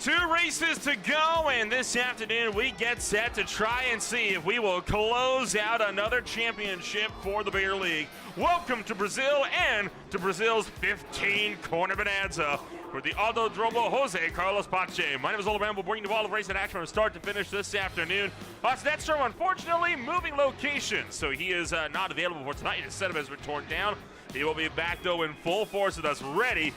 2 races to go, and this afternoon we get set to try and see if we will close out another championship for the Beer League. Welcome to Brazil and to Brazil's 15-corner Bonanza for the Autódromo Jose Carlos Pache. My name is Oliver, and we'll bring you all the racing action from start to finish this afternoon. Snedstrom, unfortunately, moving location, so he is not available for tonight. His setup has been torn down. He will be back, though, in full force with us, ready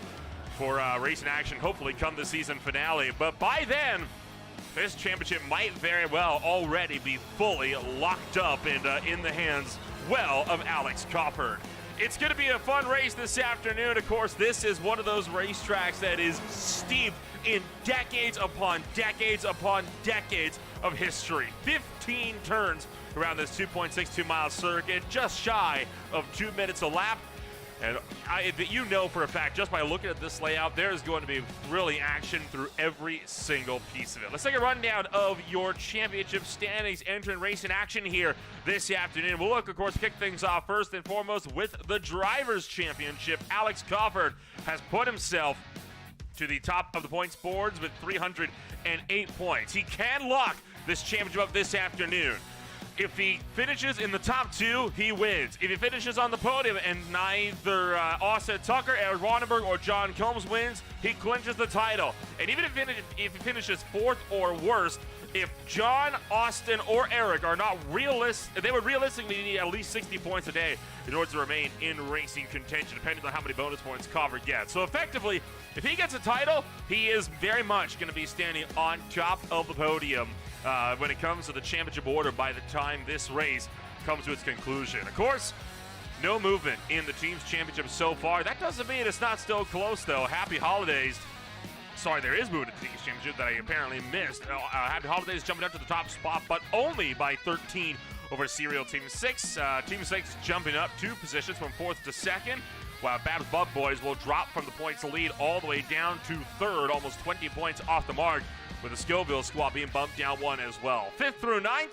for racing action, hopefully come the season finale. But by then, this championship might very well already be fully locked up and in the hands, well, of Alex Coppard. It's going to be a fun race this afternoon. Of course, this is one of those racetracks that is steeped in decades upon decades upon decades of history. 15 turns around this 2.62-mile circuit, just shy of 2 minutes a lap. And you know for a fact, just by looking at this layout, there is going to be really action through every single piece of it. Let's take a rundown of your championship standings entering racing action here this afternoon. We'll look, of course, kick things off first and foremost with the Drivers' Championship. Alex Coppard has put himself to the top of the points boards with 308 points. He can lock this championship up this afternoon. If he finishes in the top 2, he wins. If he finishes on the podium and neither Austin Tucker, Eric Ronenberg, or John Combs wins, he clinches the title. And even if he finishes 4th or worse, if John, Austin, or Eric are not realistic, they would realistically need at least 60 points a day in order to remain in racing contention, depending on how many bonus points Coppard gets. So effectively, if he gets a title, he is very much going to be standing on top of the podium when it comes to the championship order by the time this race comes to its conclusion. Of course, no movement in the team's championship so far. That doesn't mean it's not still close, though. Happy holidays. Sorry, there is movement in the team's championship that I apparently missed. Happy holidays jumping up to the top spot, but only by 13 over serial Team 6. Team 6 jumping up 2 positions from 4th to 2nd, while Babs Bub Boys will drop from the points lead all the way down to 3rd, almost 20 points off the mark, with the Scoville squad being bumped down 1 as well. 5th through 9th,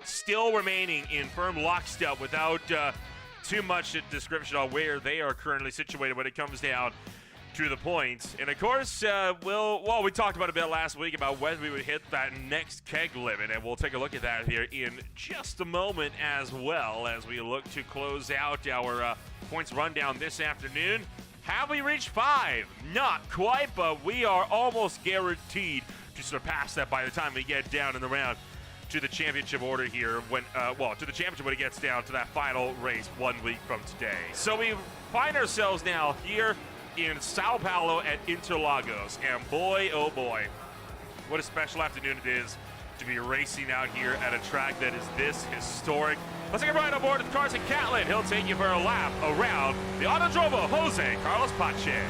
still remaining in firm lockstep without too much description on where they are currently situated when it comes down to the points. And of course, we talked about a bit last week about whether we would hit that next keg limit, and we'll take a look at that here in just a moment as well as we look to close out our points rundown this afternoon. Have we reached 5? Not quite, but we are almost guaranteed to surpass that by the time we get down in the round to the championship order here to the championship when it gets down to that final race 1 week from today. So we find ourselves now here in Sao Paulo at Interlagos, and boy, oh boy, what a special afternoon it is to be racing out here at a track that is this historic. Let's take a ride on board with Carson Catlin. He'll take you for a lap around the Autódromo Jose Carlos Pache.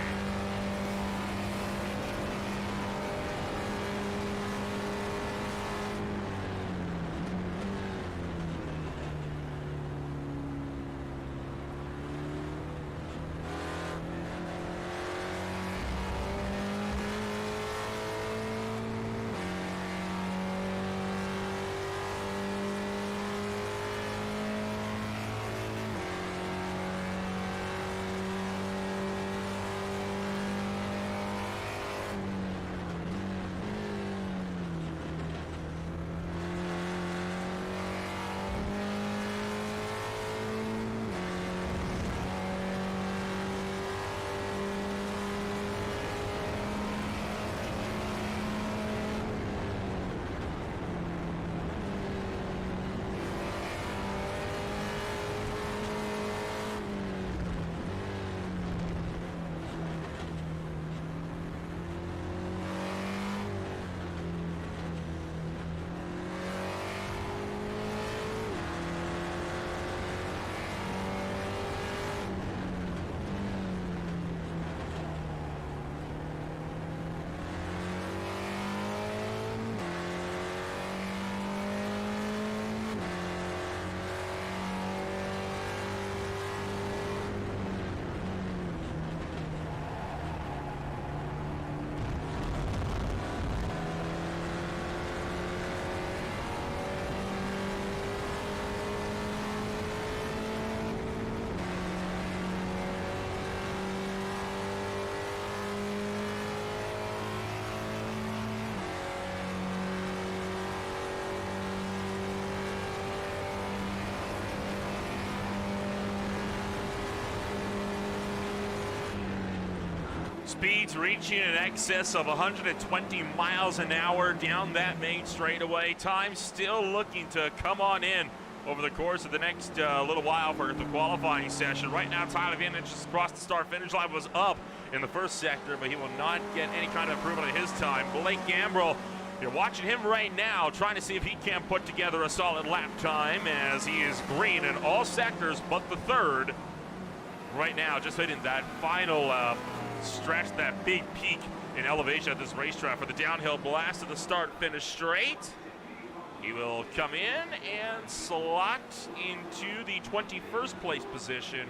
Speeds reaching in excess of 120 miles an hour down that main straightaway. Time still looking to come on in over the course of the next little while for the qualifying session. Right now, Tyler Van just across the start-finish line, was up in the first sector, but he will not get any kind of improvement in his time. Blake Gambrill, you're watching him right now, trying to see if he can put together a solid lap time, as he is green in all sectors but the third. Right now, just hitting that final stretch, that big peak in elevation at this racetrack for the downhill blast of the start-finish straight. He will come in and slot into the 21st place position.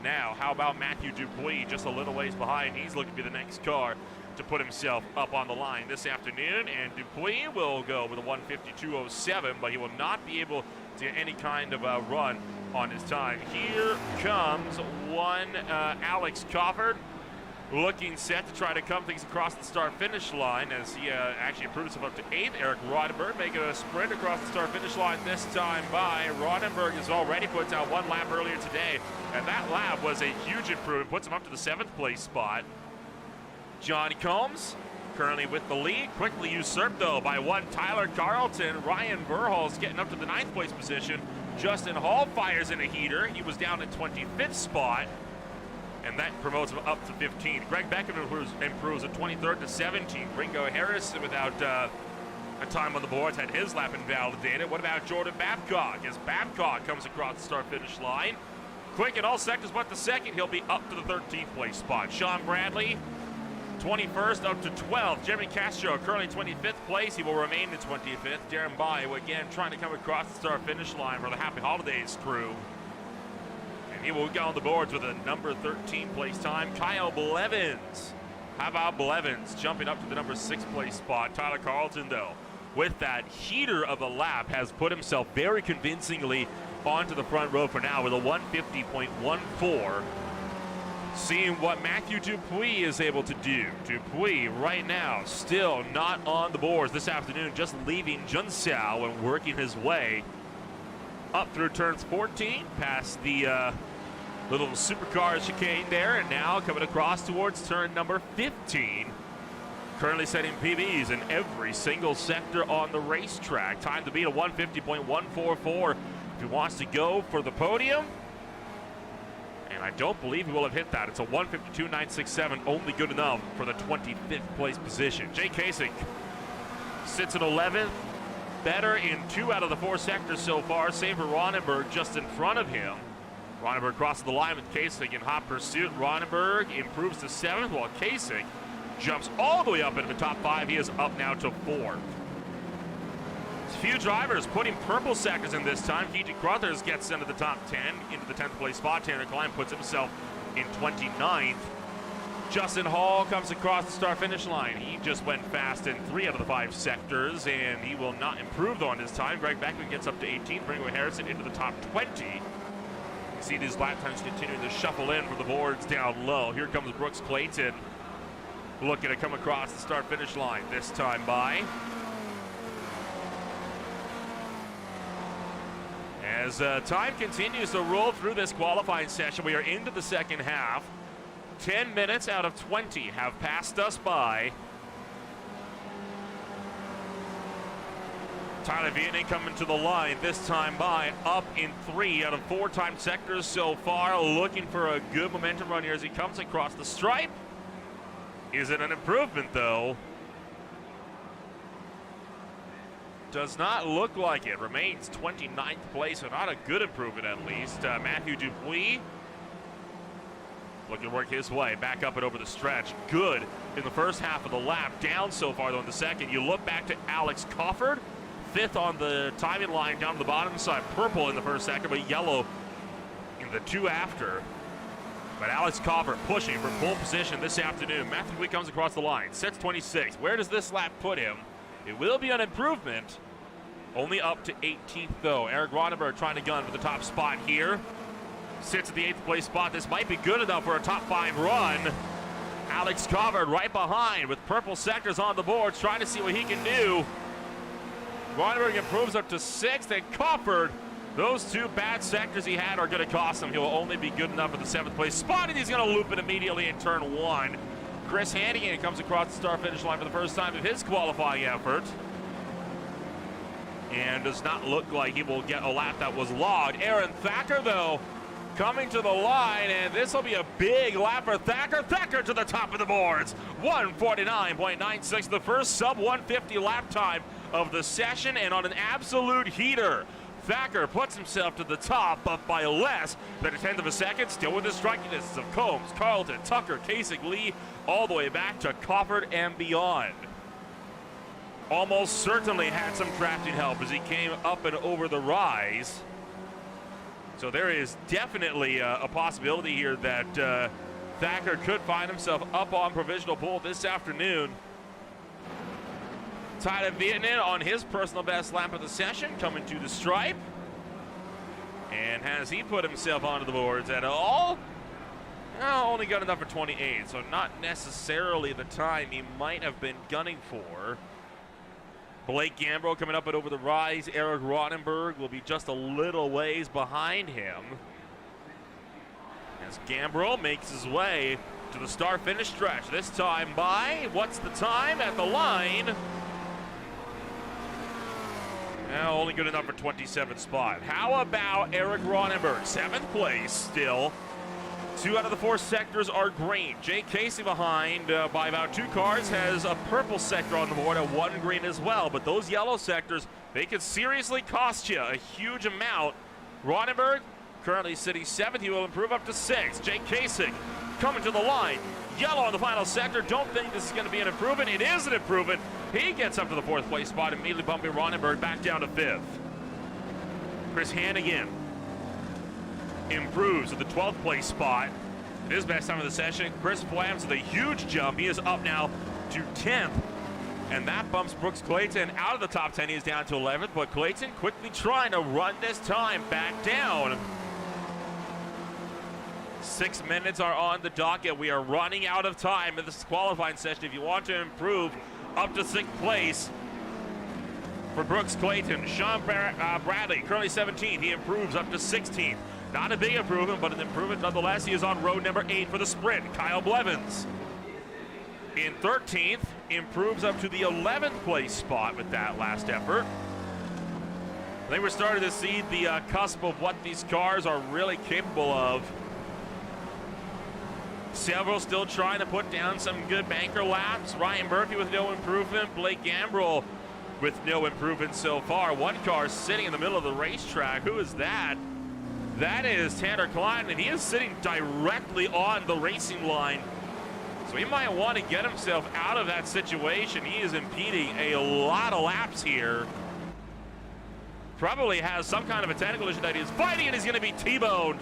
Now, how about Matthew Dupuis, just a little ways behind? He's looking to be the next car to put himself up on the line this afternoon, and Dupuis will go with a 152.07, but he will not be able to get any kind of run on his time. Here comes one Alex Cofford, looking set to try to come things across the start-finish line, as he actually improves himself up to 8th. Eric Rodenberg making a sprint across the start-finish line this time by. Rodenberg has already put out one lap earlier today, and that lap was a huge improvement, puts him up to the 7th place spot. Johnny Combs currently with the lead, quickly usurped though by one Tyler Carlton. Ryan Verhulst getting up to the 9th place position. Justin Hall fires in a heater. He was down at 25th spot, and that promotes him up to 15th. Greg Beckham improves at 23rd to 17th. Ringo Harris, without a time on the boards, had his lap invalidated. What about Jordan Babcock? As Babcock comes across the start-finish line, quick in all sectors but the second, he'll be up to the 13th place spot. Sean Bradley, 21st up to 12th. Jeremy Castro currently 25th place. He will remain in 25th. Darren Bayou again trying to come across the start-finish line for the Happy Holidays crew. He will go on the boards with a number 13 place time. Kyle Blevins. How about Blevins jumping up to the number 6 place spot? Tyler Carlton, though, with that heater of a lap, has put himself very convincingly onto the front row for now with a 150.14. Seeing what Matthew Dupuis is able to do. Dupuis right now still not on the boards this afternoon, just leaving Junsao and working his way up through turns 14, past the little supercar chicane there, and now coming across towards turn number 15. Currently setting PBs in every single sector on the racetrack. Time to beat a 150.144 if he wants to go for the podium. And I don't believe he will have hit that. It's a 152.967, only good enough for the 25th place position. Jay Kasich sits at 11th. Better in 2 out of the 4 sectors so far. Save for Ronenberg just in front of him. Ronenberg crosses the line with Kasich in hot pursuit. Ronenberg improves to 7th, while Kasich jumps all the way up into the top 5. He is up now to 4th. Few drivers putting purple sectors in this time. Keegan Crothers gets into the top 10, into the 10th place spot. Tanner Klein puts himself in 29th. Justin Hall comes across the start-finish line. He just went fast in 3 out of the 5 sectors, and he will not improve on his time. Greg Beckman gets up to 18th. Ringo Harrison into the top 20. You see these lap times continuing to shuffle in for the boards down low. Here comes Brooks Clayton, looking to come across the start-finish line, this time by. As time continues to roll through this qualifying session, we are into the second half. 10 minutes out of 20 have passed us by. Tyler Vietney coming to the line this time by, up in 3 out of 4 time sectors so far, looking for a good momentum run here as he comes across the stripe. Is it an improvement, though? Does not look like it. Remains 29th place, so not a good improvement at least. Matthew Dupuis looking to work his way back up and over the stretch. Good in the first half of the lap. Down so far, though, in the second. You look back to Alex Cofford, 5th on the timing line down to the bottom side. Purple in the first second, but yellow in the 2 after. But Alex Cofford pushing for pole position this afternoon. Matthew Dupuis comes across the line, sets 26th. Where does this lap put him? It will be an improvement. Only up to 18th, though. Eric Rodenberg trying to gun for the top spot here. Sits at the 8th place spot. This might be good enough for a top 5 run. Alex Cofford right behind with purple sectors on the boards, trying to see what he can do. Rodenberg improves up to 6th, and Cofford, those 2 bad sectors he had are going to cost him. He will only be good enough for the 7th place spot, and he's going to loop it immediately in turn 1. Chris Hannigan comes across the start finish line for the first time of his qualifying effort. And does not look like he will get a lap that was logged. Aaron Thacker, though, coming to the line, and this will be a big lap for Thacker. Thacker to the top of the boards. 1:49.96, the first sub-150 lap time of the session, and on an absolute heater. Thacker puts himself to the top, but by less than a tenth of a second, still with the striking distance of Combs, Carlton, Tucker, Kasich, Lee, all the way back to Cofford and beyond. Almost certainly had some drafting help as he came up and over the rise. So there is definitely a possibility here that Thacker could find himself up on provisional pole this afternoon. Tyler Vietnam on his personal best lap of the session, coming to the stripe. And has he put himself onto the boards at all? No, only got enough for 28, so not necessarily the time he might have been gunning for. Blake Gambrill coming up and over the rise. Eric Rottenberg will be just a little ways behind him. As Gambrill makes his way to the start-finish stretch. This time by, what's the time at the line? Now only good enough for 27th spot. How about Eric Rottenberg? 7th place still. 2 out of the 4 sectors are green. Jake Casey behind by about 2 cars has a purple sector on the board and 1 green as well. But those yellow sectors, they could seriously cost you a huge amount. Rottenberg currently sitting 7th. He will improve up to 6th. Jake Casey coming to the line. Yellow on the final sector. Don't think this is going to be an improvement. It is an improvement. He gets up to the 4th place spot, immediately bumping Rottenberg back down to 5th. Chris Hannigan improves to the 12th place spot. His best time of the session. Chris Flams with a huge jump. He is up now to 10th. And that bumps Brooks Clayton out of the top 10. He is down to 11th, but Clayton quickly trying to run this time back down. 6 minutes are on the docket. We are running out of time in this qualifying session. If you want to improve up to 6th place for Brooks Clayton, Sean Bradley, currently 17th. He improves up to 16th. Not a big improvement, but an improvement nonetheless. He is on road number 8 for the sprint. Kyle Blevins in 13th, improves up to the 11th place spot with that last effort. I think we're starting to see the cusp of what these cars are really capable of. Several still trying to put down some good banker laps. Ryan Murphy with no improvement. Blake Gambrill with no improvement so far. 1 car sitting in the middle of the racetrack. Who is that? That is Tanner Klein, and he is sitting directly on the racing line. So he might want to get himself out of that situation. He is impeding a lot of laps here. Probably has some kind of a technical issue that he is fighting, and he's going to be T-boned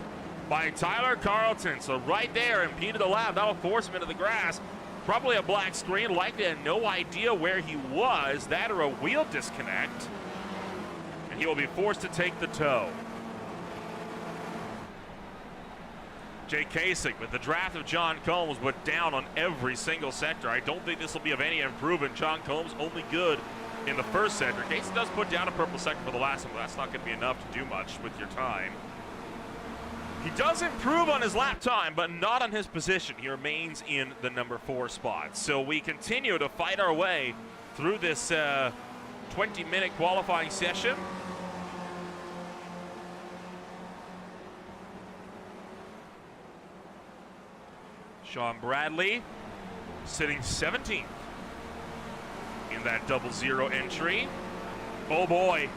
by Tyler Carlton. So right there, impeded the lap. That'll force him into the grass. Probably a black screen. Likely had no idea where he was. That or a wheel disconnect. And he will be forced to take the tow. Jake Kasich with the draft of John Combs, but down on every single sector. I don't think this will be of any improvement. John Combs only good in the first sector. Kasich does put down a purple sector for the last one, but that's not going to be enough to do much with your time. He does improve on his lap time, but not on his position. He remains in the number 4 spot. So we continue to fight our way through this 20-minute qualifying session. Sean Bradley sitting 17th in that 00 entry. Oh boy,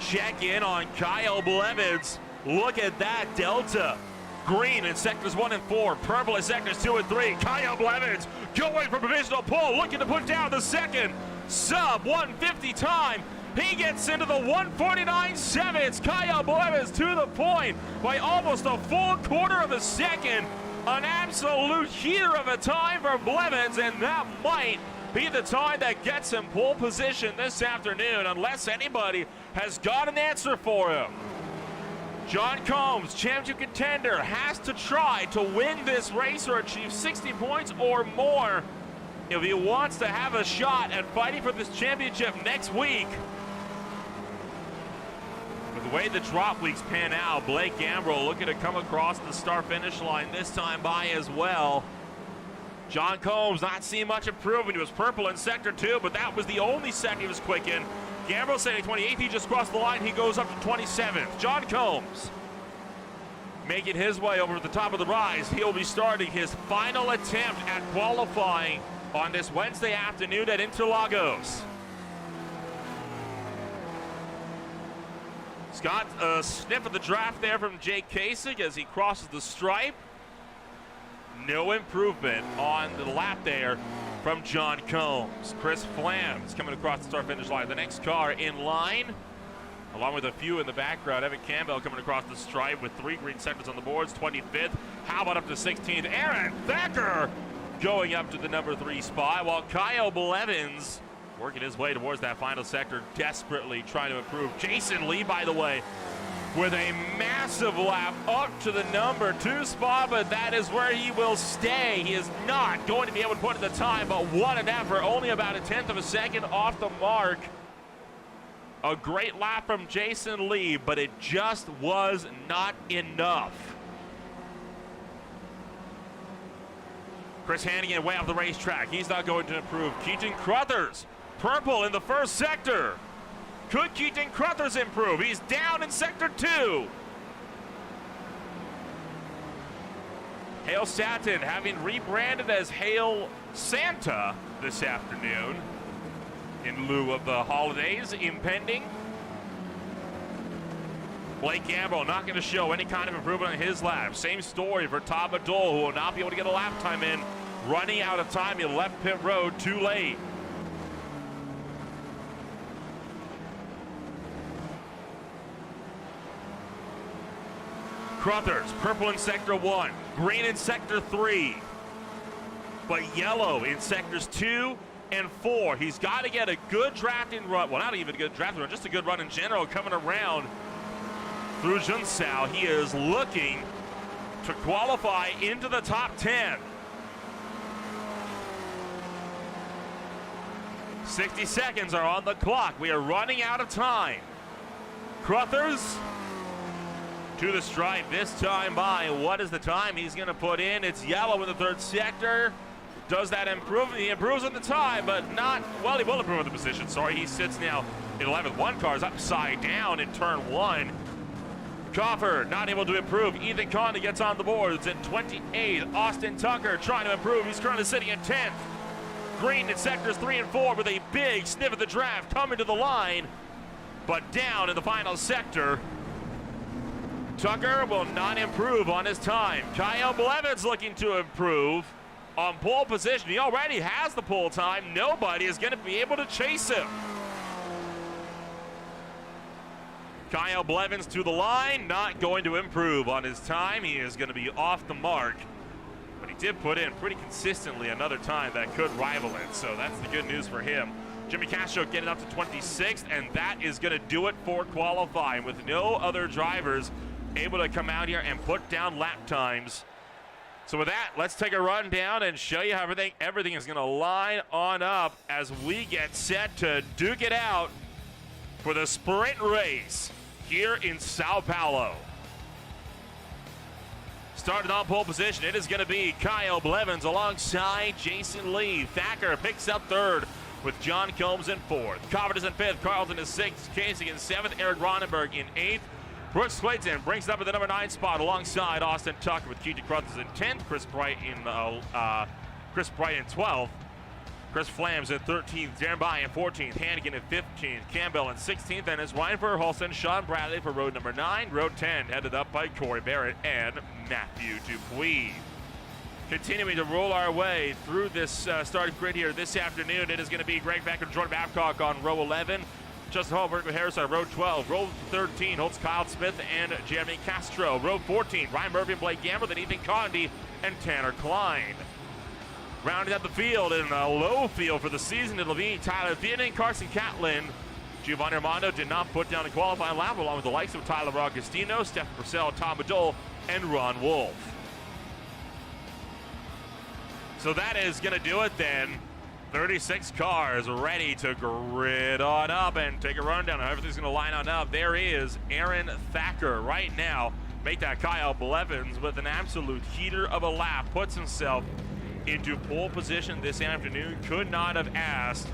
check in on Kyle Blevins. Look at that delta. Green in sectors 1 and 4, purple in sectors 2 and 3. Kyle Blevins going for provisional pole, looking to put down the second sub 150 time. He gets into the 149.7. Kyle Blevins to the point by almost a full quarter of a second. An absolute heater of a time for Blevins, and that might be the time that gets him pole position this afternoon, unless anybody has got an answer for him. John Combs, championship contender, has to try to win this race or achieve 60 points or more if he wants to have a shot at fighting for this championship next week. With the way the drop weeks pan out, Blake Gambrill looking to come across the start-finish line this time by as well. John Combs not seeing much improvement. He was purple in sector 2, but that was the only sector he was quick in. Gamble saying 28th, he just crossed the line. He goes up to 27th. John Combs making his way over to the top of the rise. He'll be starting his final attempt at qualifying on this Wednesday afternoon at Interlagos. He's got a sniff of the draft there from Jake Kasich as he crosses the stripe. No improvement on the lap there from John Combs. Chris Flams coming across the start-finish line. The next car in line, along with a few in the background. Evan Campbell coming across the stripe with 3 green sectors on the boards, 25th. How about up to 16th? Aaron Thacker going up to the number 3 spot, while Kyle Blevins working his way towards that final sector, desperately trying to improve. Jason Lee, by the way, with a massive lap up to the number 2 spot, but that is where he will stay. He is not going to be able to put in the time, but what an effort. Only about a 1/10 of a second off the mark. A great lap from Jason Lee, but it just was not enough. Chris Hannigan way off the racetrack. He's not going to improve. Keaton Crothers, purple in the first sector. Could Keaton Crothers improve? He's down in sector 2. Hale Satin having rebranded as Hale Santa this afternoon in lieu of the holidays impending. Blake Gamble not going to show any kind of improvement on his lap. Same story for Tom Adol, who will not be able to get a lap time in. Running out of time, he left pit road too late. Crothers, purple in sector 1, green in sector 3, but yellow in sectors 2 and 4. He's got to get a good drafting run. Well, not even a good drafting run, just a good run in general coming around through Junsao. He is looking to qualify into the top 10. 60 seconds are on the clock. We are running out of time. Crothers to the stripe this time by, what is the time he's going to put in? It's yellow in the 3rd sector. Does that improve? He improves on the time, but not, well, he will improve on the position. Sorry, he sits now in 11th. One car is upside down in turn 1. Coffer not able to improve. Ethan Conley gets on the boards at 28th. Austin Tucker trying to improve. He's currently sitting in 10th. Green in sectors 3 and 4 with a big sniff of the draft coming to the line, but down in the final sector. Tucker will not improve on his time. Kyle Blevins looking to improve on pole position. He already has the pole time. Nobody is going to be able to chase him. Kyle Blevins to the line, not going to improve on his time. He is going to be off the mark. But he did put in pretty consistently another time that could rival it. So that's the good news for him. Jimmy Castro getting up to 26th, and that is going to do it for qualifying with no other drivers able to come out here and put down lap times. So with that, let's take a run down and show you how everything is going to line on up as we get set to duke it out for the sprint race here in Sao Paulo. Started on pole position, it is going to be Kyle Blevins alongside Jason Lee. Thacker picks up 3rd with John Combs in 4th. Covert is in 5th, Carlton is 6th, Kasich in 7th, Eric Ronenberg in 8th. Brooks Clayton brings it up at the number 9 spot alongside Austin Tucker with Keaton Crothers in 10th, Chris Bright in 12th. Chris Flams in 13th, Darren By in 14th, Hannigan in 15th, Campbell in 16th, and it's Ryan Verhulsten, Sean Bradley for road number 9. Road 10 headed up by Corey Barrett and Matthew Dupuis. Continuing to roll our way through this starting grid here this afternoon, it is going to be Greg Becker and Jordan Babcock on row 11. Justin Hall, Berkeley Harris on row 12. Row 13 holds Kyle Smith and Jeremy Castro. Row 14, Ryan Murphy and Blake Gamble, then Ethan Condy and Tanner Klein. Rounding out the field in a low field for the season, it'll be Tyler Theoden, Carson Catlin. Giovanni Armando did not put down a qualifying lap, along with the likes of Tyler Augustino, Steph Purcell, Tom Badol, and Ron Wolf. So that is going to do it then. 36 cars ready to grid on up and take a rundown on how everything's going to line on up. There is Aaron Thacker right now. Make that Kyle Blevins with an absolute heater of a lap. Puts himself into pole position this afternoon. Could not have asked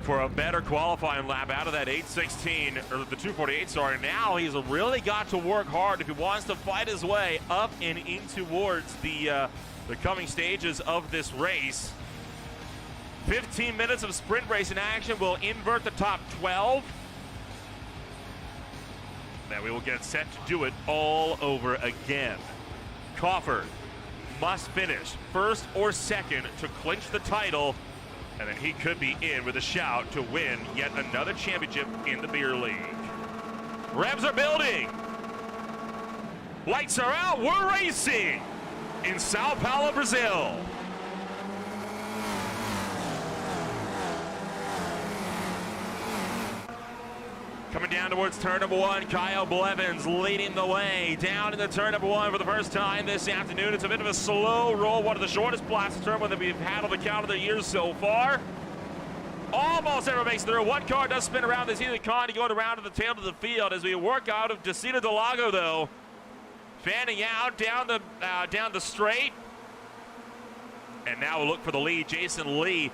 for a better qualifying lap out of that 8:16, or the 2:48, sorry. Now he's really got to work hard if he wants to fight his way up and in towards the coming stages of this race. 15 minutes of sprint racing action will invert the top 12. Then we will get set to do it all over again. Crawford must finish first or second to clinch the title, and then he could be in with a shout to win yet another championship in the beer league. Revs are building. Lights are out. We're racing in Sao Paulo, Brazil. Coming down towards turn number one, Kyle Blevins leading the way down into turn number one for the first time this afternoon. It's a bit of a slow roll, one of the shortest plastic turn that we've had on the count of the years so far. Almost everyone makes it through. One car does spin around. They see the car going around to the tail of the field as we work out of Descida del Lago, though. Fanning out down the straight. And now we'll look for the lead. Jason Lee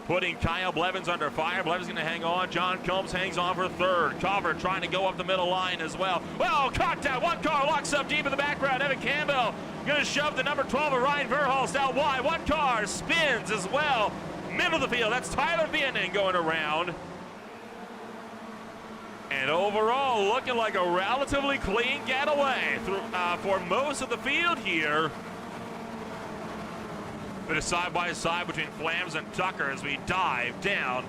putting Kyle Blevins under fire. Blevins going to hang on. John Combs hangs on for third. Cover trying to go up the middle line as well. Well, contact. One car locks up deep in the background. Evan Campbell going to shove the number 12 of Ryan Verhulst out wide. One car spins as well. Middle of the field. That's Tyler Vienen going around. And overall, looking like a relatively clean getaway for most of the field here. Bit of side-by-side between Flams and Tucker as we dive down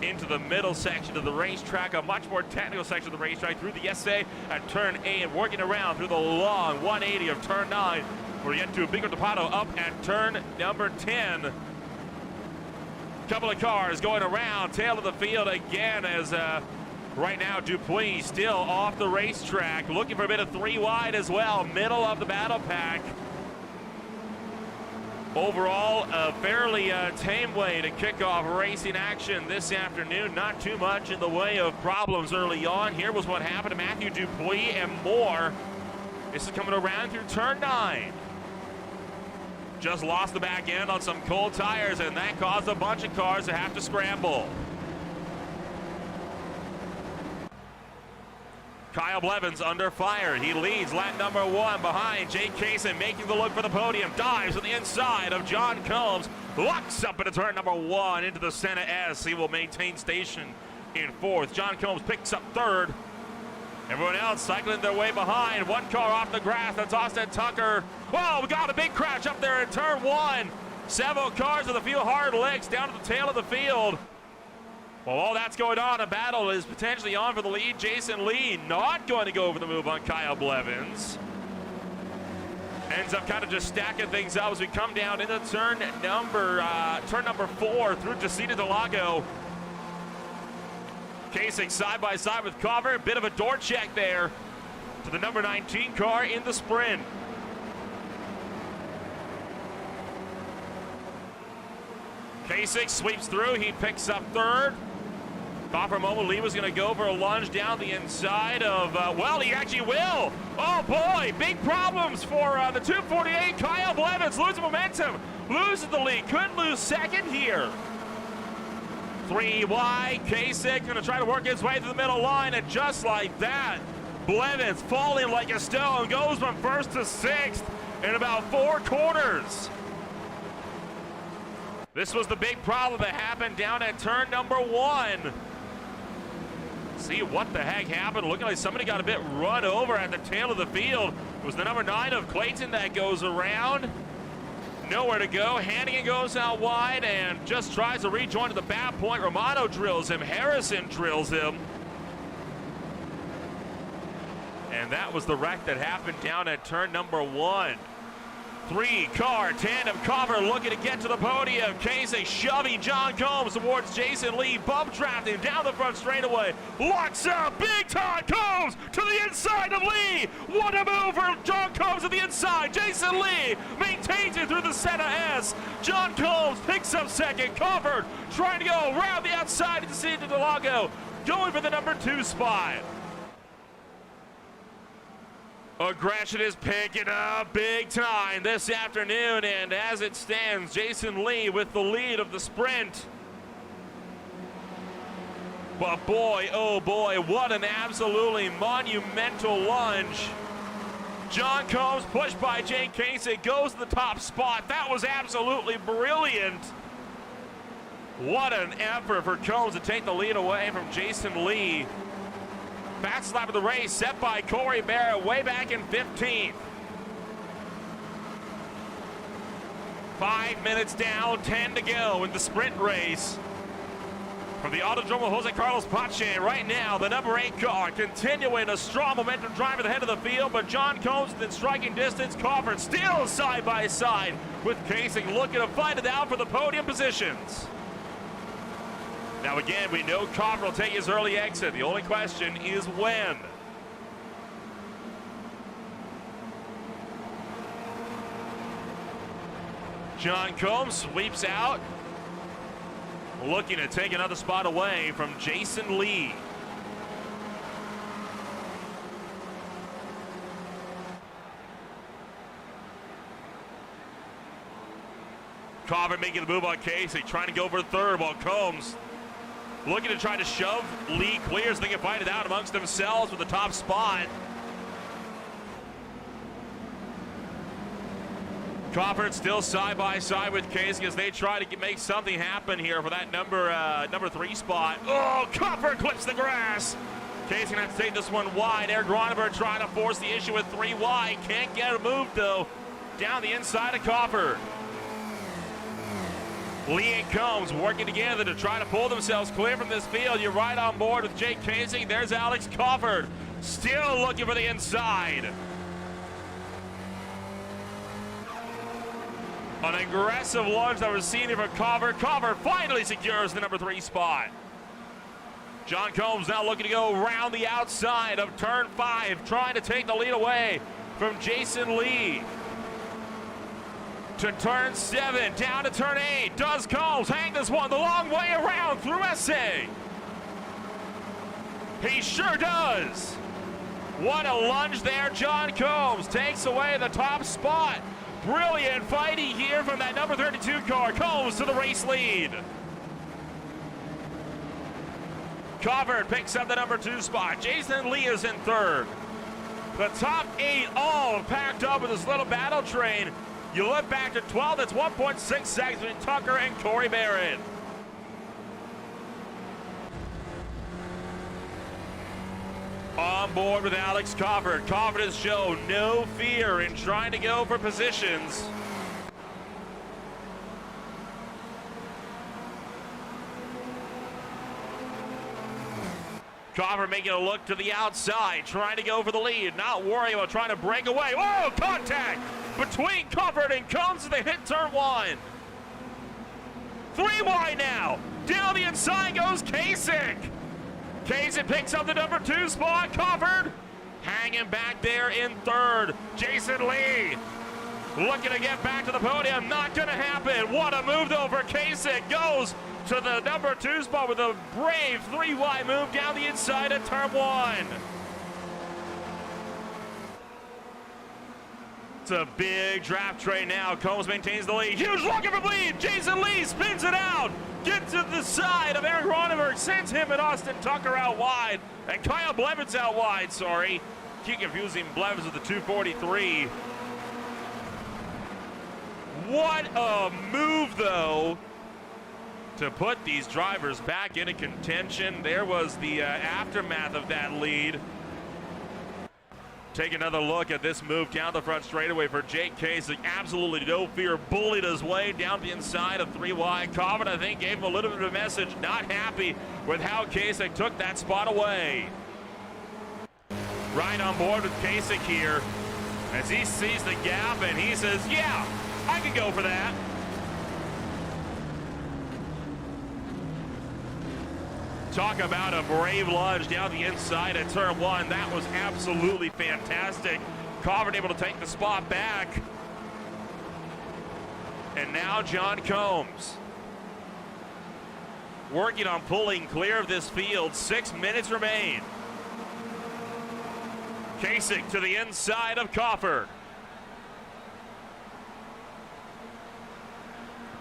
into the middle section of the racetrack, a much more technical section of the racetrack through the SA at turn 8 and working around through the long 180 of turn 9. We're getting to a bigger Depato up at turn number 10. Couple of cars going around, tail of the field again as right now Dupuis still off the racetrack, looking for a bit of three wide as well, middle of the battle pack. Overall, a fairly tame way to kick off racing action this afternoon. Not too much in the way of problems early on. Here was what happened to Matthew Dupuis and more. This is coming around through turn 9. Just lost the back end on some cold tires, and that caused a bunch of cars to have to scramble. Kyle Blevins under fire. He leads lap number 1 behind Jake Kaysen, making the look for the podium. Dives on the inside of John Combs. Locks up into turn number 1 into the Senna S. He will maintain station in 4th. John Combs picks up 3rd. Everyone else cycling their way behind. One car off the grass. That's Austin Tucker. Whoa, we got a big crash up there in turn 1. Several cars with a few hard licks down to the tail of the field. Well, all that's going on, a battle is potentially on for the lead. Jason Lee not going to go over the move on Kyle Blevins. Ends up kind of just stacking things up as we come down into turn number 4 through Descida del Lago. Kasich side by side with Cover. Bit of a door check there to the number 19 car in the sprint. Kasich sweeps through. He picks up 3rd. Copper Momo Lee was going to go for a lunge down the inside of, well, he actually will. Oh, boy, big problems for the 248. Kyle Blevins loses momentum, loses the lead, could lose 2nd here. 3 wide, Kasich going to try to work his way through the middle line, and just like that, Blevins falling like a stone, goes from 1st to 6th in about 4 quarters. This was the big problem that happened down at turn number 1. See what the heck happened. Looking like somebody got a bit run over at the tail of the field. It was the number 9 of Clayton that goes around. Nowhere to go. Hannigan goes out wide and just tries to rejoin to the back point. Romano drills him. Harrison drills him. And that was the wreck that happened down at turn number 1. 3-car tandem cover looking to get to the podium. Kasich shoving John Combs towards Jason Lee. Bump drafting down the front straightaway. Locks up big time. Combs to the inside of Lee. What a move for John Combs to the inside. Jason Lee maintains it through the Senna S. John Combs picks up 2nd. Covered trying to go around the outside of the Descida del Lago. Going for the number 2 spot. Aggression is picking up big time this afternoon, and as it stands, Jason Lee with the lead of the sprint. But boy, oh boy, what an absolutely monumental lunge. John Combs pushed by Jake Kasich, goes to the top spot. That was absolutely brilliant. What an effort for Combs to take the lead away from Jason Lee. Fast lap of the race set by Corey Barrett way back in 15th. 5 minutes down, 10 to go in the sprint race. From the Autódromo, Jose Carlos Pache right now, the number 8 car continuing a strong momentum drive at the head of the field, but John Combs within striking distance. Crawford still side by side with Kasich looking to fight it out for the podium positions. Now again, we know Crawford will take his early exit. The only question is when. John Combs sweeps out, looking to take another spot away from Jason Lee. Crawford making the move on Kasich, trying to go for third, while Combs looking to try to shove Lee clear so they can fight it out amongst themselves for the top spot. Crawford still side by side with Kasich as they try to make something happen here for that number 3 spot. Oh, Crawford clips the grass. Kasich gonna have to take this one wide. Eric Ronenberg trying to force the issue with 3 wide. Can't get a move though. Down the inside of Crawford. Lee and Combs working together to try to pull themselves clear from this field. You're right on board with Jake Kasich. There's Alex Crawford, still looking for the inside. An aggressive lunge that was seen here from Crawford. Crawford finally secures the number 3 spot. John Combs now looking to go around the outside of turn 5, trying to take the lead away from Jason Lee. To turn 7, down to turn 8. Does Combs hang this one the long way around through SA? He sure does. What a lunge there. John Combs takes away the top spot. Brilliant fighting here from that number 32 car. Combs to the race lead. Crawford picks up the number 2 spot. Jason Lee is in third. The top 8 all packed up with this little battle train. You look back to 12, that's 1.6 seconds between Tucker and Corey Barrett. On board with Alex Crawford. Crawford has shown no fear in trying to go for positions. Crawford making a look to the outside, trying to go for the lead, not worrying about trying to break away. Oh, contact between Crawford and Combs as they hit turn 1. 3 wide now. Down the inside goes Kasich. Kasich picks up the number 2 spot. Crawford hanging back there in third. Jason Lee looking to get back to the podium. Not going to happen. What a move though for Kasich. Goes to the number 2 spot with a brave 3 wide move down the inside of turn 1. It's a big draft train now. Combs maintains the lead. Huge looking for lead. Jason Lee spins it out. Gets to the side of Eric Ronenberg. Sends him and Austin Tucker out wide. And Kyle Blevins out wide, sorry. Keep confusing Blevins with the 243. What a move, though, to put these drivers back into contention. There was the aftermath of that lead. Take another look at this move down the front straightaway for Jake Kasich. Absolutely no fear, bullied his way down the inside of 3 wide. Crawford, I think, gave him a little bit of a message. Not happy with how Kasich took that spot away. Right on board with Kasich here as he sees the gap and he says, yeah, I can go for that. Talk about a brave lunge down the inside at turn 1. That was absolutely fantastic. Crawford able to take the spot back. And now John Combs working on pulling clear of this field. 6 minutes remain. Kasich to the inside of Crawford.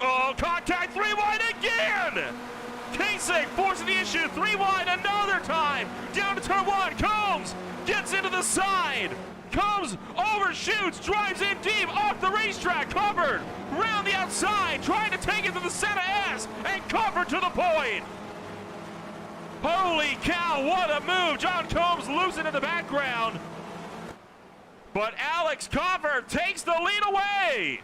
Oh, contact, 3 wide again! Kasich forcing the issue, 3 wide another time. Down to turn 1, Combs gets into the side. Combs overshoots, drives in deep, off the racetrack, covered, round the outside, trying to take it to the center S, and covered to the point. Holy cow, what a move. John Combs losing in the background. But Alex Crawford takes the lead away.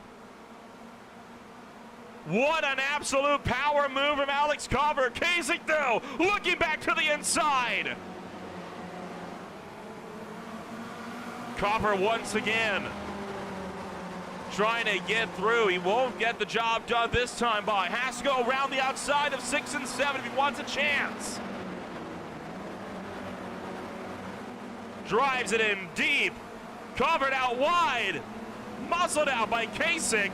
What an absolute power move from Alex Crawford. Kasich, though, looking back to the inside. Crawford once again trying to get through. He won't get the job done this time by. Has to go around the outside of 6 and 7 if he wants a chance. Drives it in deep. Covered out wide. Muscled out by Kasich.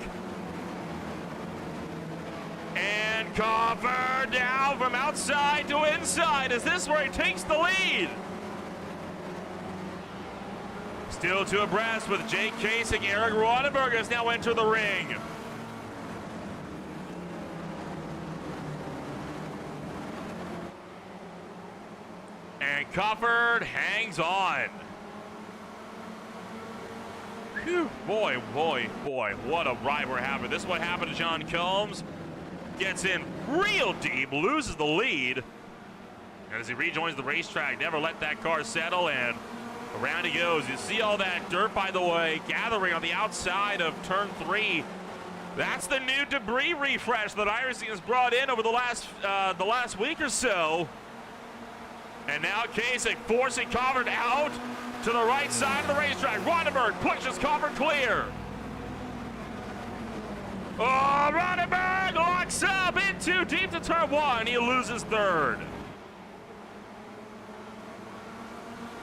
And Crawford down from outside to inside. Is this where he takes the lead? Still to abreast with Jake Kasich. Eric Ronenberg has now entered the ring. And Crawford hangs on. Whew. Boy, boy, boy, what a ride we're having. This is what happened to John Combs. Gets in real deep, loses the lead. And as he rejoins the racetrack, never let that car settle, and around he goes. You see all that dirt, by the way, gathering on the outside of turn 3. That's the new debris refresh that iRacing has brought in over the last week or so. And now Kasich forcing Crawford out to the right side of the racetrack. Ronenberg pushes Crawford clear. Oh, Ronenberg locks up in too deep to turn 1. He loses third.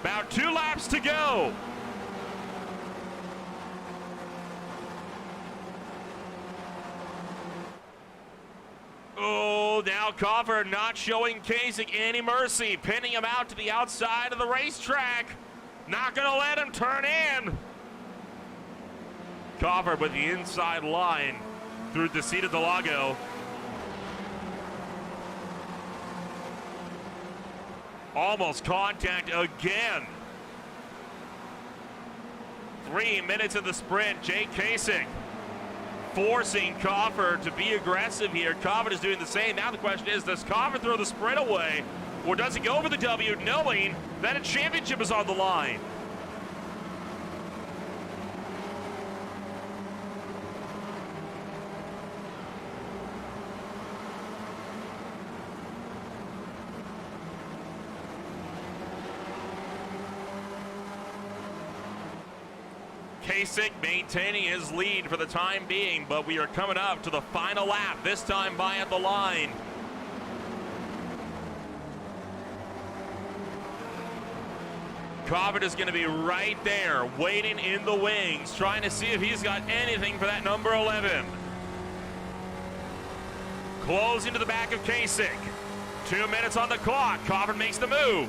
About 2 laps to go. Oh, now Crawford not showing Kasich any mercy, pinning him out to the outside of the racetrack. Not gonna let him turn in. Crawford with the inside line through the seat of the Lago. Almost contact again. 3 minutes of the sprint. Jake Kasich forcing Crawford to be aggressive here. Crawford is doing the same. Now the question is, does Crawford throw the sprint away, or does he go for the W knowing that a championship is on the line? Kasich maintaining his lead for the time being, but we are coming up to the final lap, this time by at the line. Crawford is going to be right there, waiting in the wings, trying to see if he's got anything for that number 11. Closing to the back of Kasich. 2 minutes on the clock. Crawford makes the move.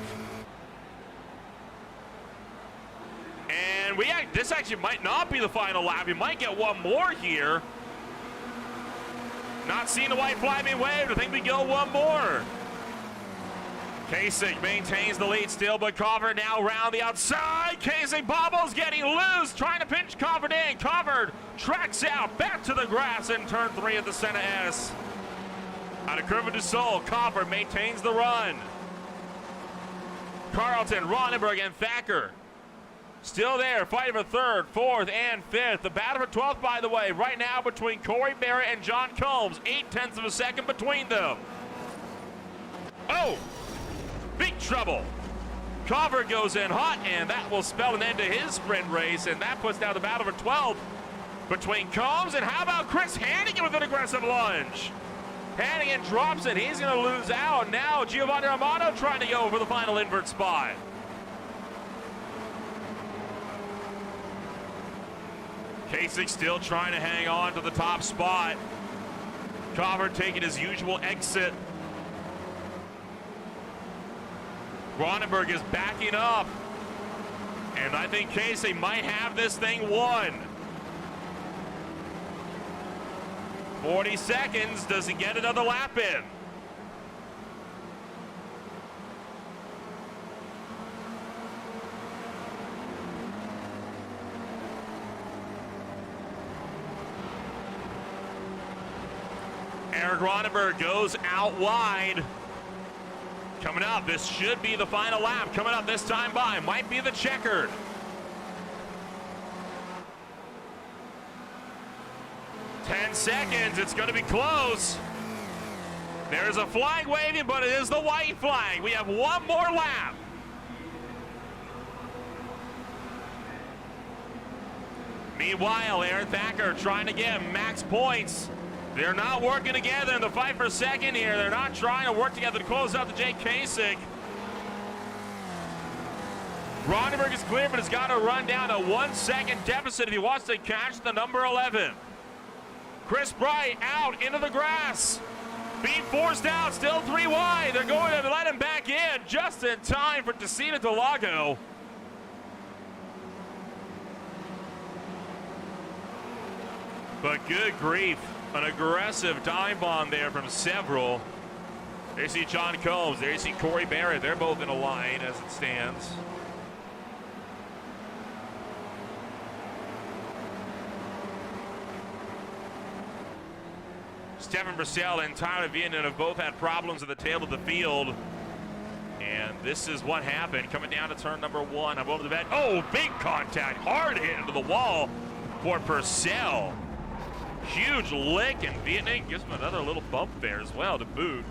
And this actually might not be the final lap. We might get one more here. Not seeing the white flag being waved. I think we go one more. Kasich maintains the lead still, but Crawford now around the outside. Kasich bobbles, getting loose, trying to pinch Crawford in. Crawford tracks out, back to the grass in turn 3 at the center S. Out of Curva du Sol, Crawford maintains the run. Carlton, Ronenberg, and Thacker still there, fighting for 3rd, 4th, and 5th. The battle for 12th, by the way, right now between Corey Barrett and John Combs. 0.8 of a second between them. Oh, big trouble. Crawford goes in hot, and that will spell an end to his sprint race, and that puts down the battle for 12th between Combs, and how about Chris Hannigan with an aggressive lunge? Hannigan drops it. He's going to lose out. Now Giovanni Romano trying to go for the final invert spot. Kasich still trying to hang on to the top spot. Crawford taking his usual exit. Ronenberg is backing up. And I think Casey might have this thing won. 40 seconds. Does he get another lap in? Eric Ronenberg goes out wide. Coming up, this should be the final lap. Coming up this time by, might be the checkered. Seconds, it's going to be close. There's a flag waving, but it is the white flag. We have one more lap. Meanwhile, Aaron Thacker trying to get max points. They're not working together in the fight for second here. They're not trying to work together to close out the Jake Kasich. Ronenberg is clear, but it's got to run down a 1 second deficit if he wants to catch the number 11. Chris Bright out into the grass. Being forced out, still 3 wide. They're going to let him back in just in time for Tessina Delago. But good grief, an aggressive dive bomb there from several. There you see John Combs, there you see Corey Barrett. They're both in a line as it stands. Stefan Brissell and Tyler Viennan have both had problems at the tail of the field. And this is what happened. Coming down to turn number 1. I'm over the vet. Oh, big contact. Hard hit into the wall for Purcell. Huge lick, and Viennan gives him another little bump there as well to boot.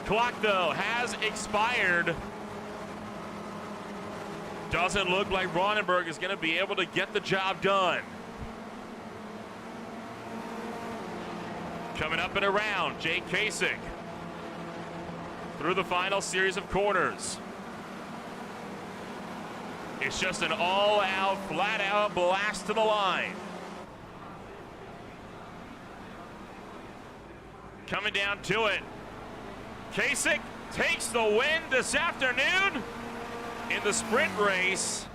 Clock, though, has expired. Doesn't look like Ronenberg is going to be able to get the job done. Coming up and around, Jake Kasich through the final series of corners. It's just an all-out, flat-out blast to the line. Coming down to it. Kasich takes the win this afternoon in the sprint race.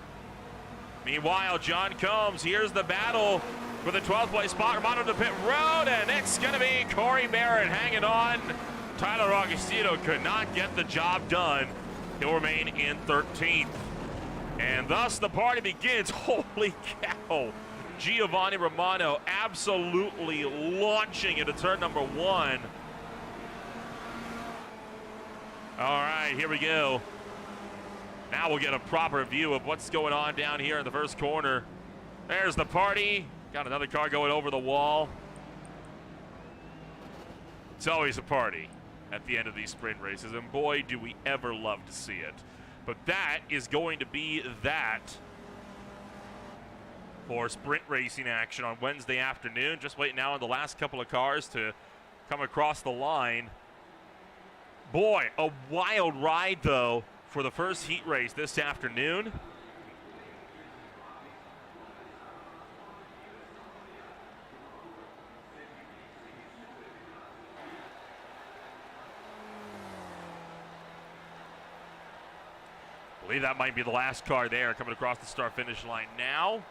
Meanwhile, John Combs, here's the battle for the 12th place spot. Romano to pit road, and it's going to be Corey Barrett hanging on. Tyler Augustino could not get the job done. He'll remain in 13th. And thus the party begins. Holy cow. Giovanni Romano absolutely launching into turn number 1. All right, here we go. Now we'll get a proper view of what's going on down here in the first corner. There's the party. Got another car going over the wall. It's always a party at the end of these sprint races, and boy, do we ever love to see it. But that is going to be that for sprint racing action on Wednesday afternoon. Just waiting now on the last couple of cars to come across the line. Boy, a wild ride, though, for the first heat race this afternoon. I believe that might be the last car there coming across the start-finish line now.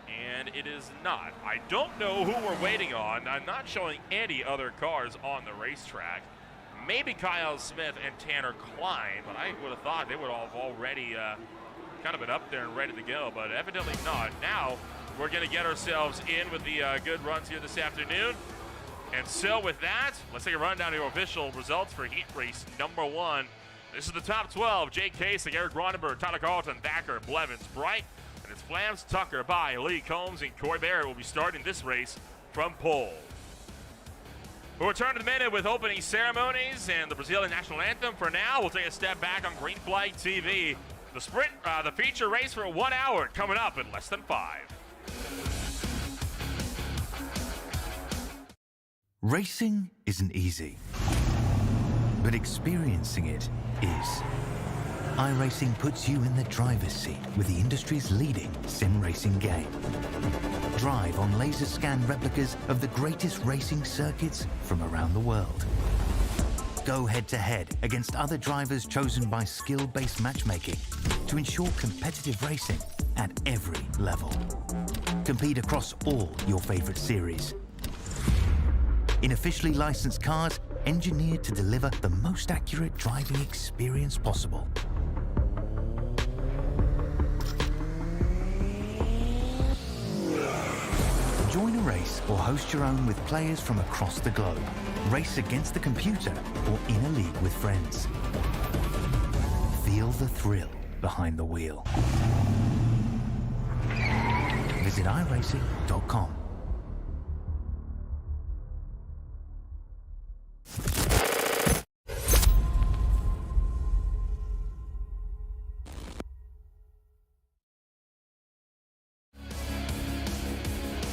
And it is not. I don't know who we're waiting on. I'm not showing any other cars on the racetrack. Maybe Kyle Smith and Tanner Klein, but I would have thought they would have already kind of been up there and ready to go, but evidently not. Now we're going to get ourselves in with the good runs here this afternoon. And so with that, let's take a run down to your official results for heat race number 1. This is the top 12. Jake Kasich, Eric Ronenberg, Tyler Carlton, Thacker, Blevins, Bright, and it's Flams, Tucker, By, Lee Combs, and Corey Barrett will be starting this race from pole. We'll return in a minute with opening ceremonies and the Brazilian national anthem. For now, we'll take a step back on Green Flag TV. The sprint, the feature race for 1 hour coming up in less than 5. Racing isn't easy, but experiencing it is. iRacing puts you in the driver's seat with the industry's leading sim racing game. Drive on laser scan replicas of the greatest racing circuits from around the world. go head-to-head against other drivers chosen by skill-based matchmaking to ensure competitive racing at every level. Compete across all your favorite series. In officially licensed cars, engineered to deliver the most accurate driving experience possible. Join a race or host your own with players from across the globe. Race against the computer or in a league with friends. Feel the thrill behind the wheel. Visit iRacing.com.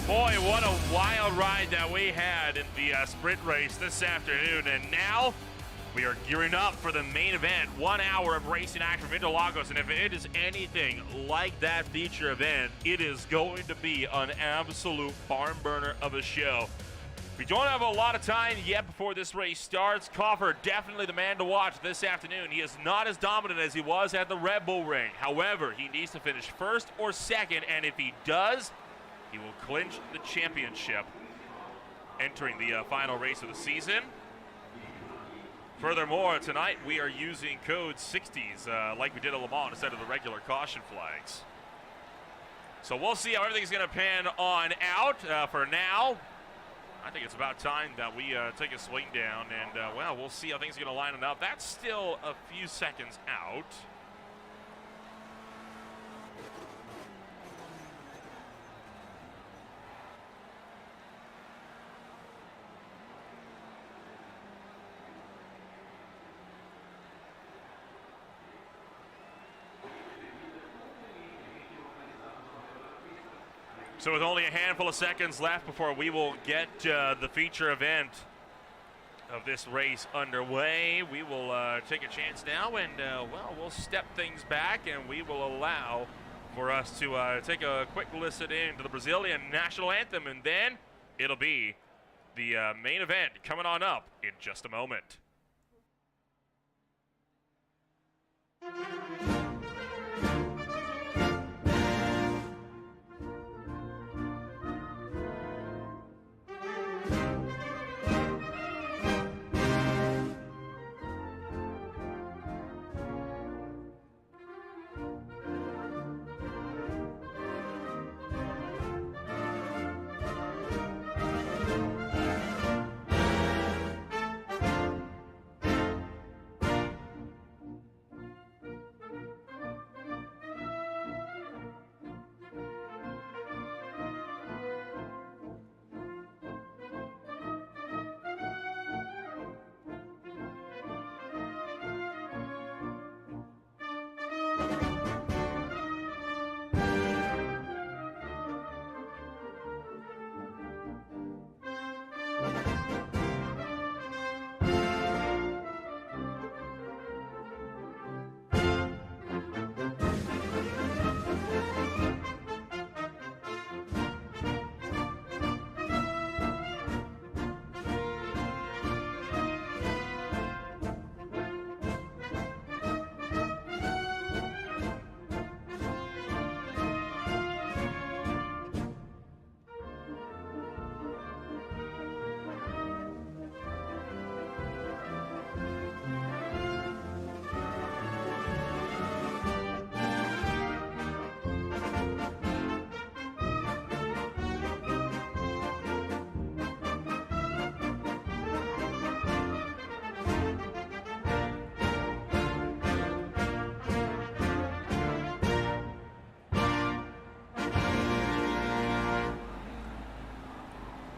Boy, what a wild ride that we had in the sprint race this afternoon. And now we are gearing up for the main event. 1 hour of racing action from Interlagos. And if it is anything like that feature event, it is going to be an absolute barn burner of a show. We don't have a lot of time yet before this race starts. Coffer, definitely the man to watch this afternoon. He is not as dominant as he was at the Red Bull Ring. However, he needs to finish first or second. And if he does, he will clinch the championship entering the final race of the season. Furthermore, tonight we are using code 60s like we did at Le Mans instead of the regular caution flags. So we'll see how everything's going to pan on out. For now, I think it's about time that we take a swing down, and well, we'll see how things are going to line up. That's still a few seconds out. So with only a handful of seconds left before we will get the feature event of this race underway, we will take a chance now and, well, we'll step things back and we will allow for us to take a quick listen in to the Brazilian national anthem, and then it'll be the main event coming on up in just a moment.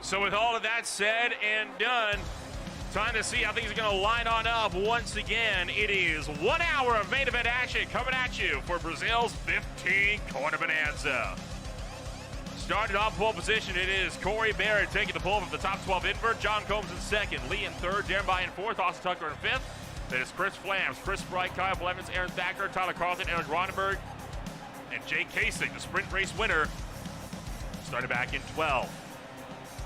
So with all of that said and done, time to see how things are going to line on up. Once again, it is 1 hour of main event action coming at you for Brazil's 15-corner Bonanza. Started off pole position, it is Corey Barrett taking the pole from the top 12 invert. John Combs in second, Lee in third, Darren By in fourth, Austin Tucker in fifth. Then it's Chris Flams, Chris Bright, Kyle Blevins, Aaron Thacker, Tyler Carlton, Aaron Ronenberg, and Jake Kasich, the sprint race winner, started back in 12.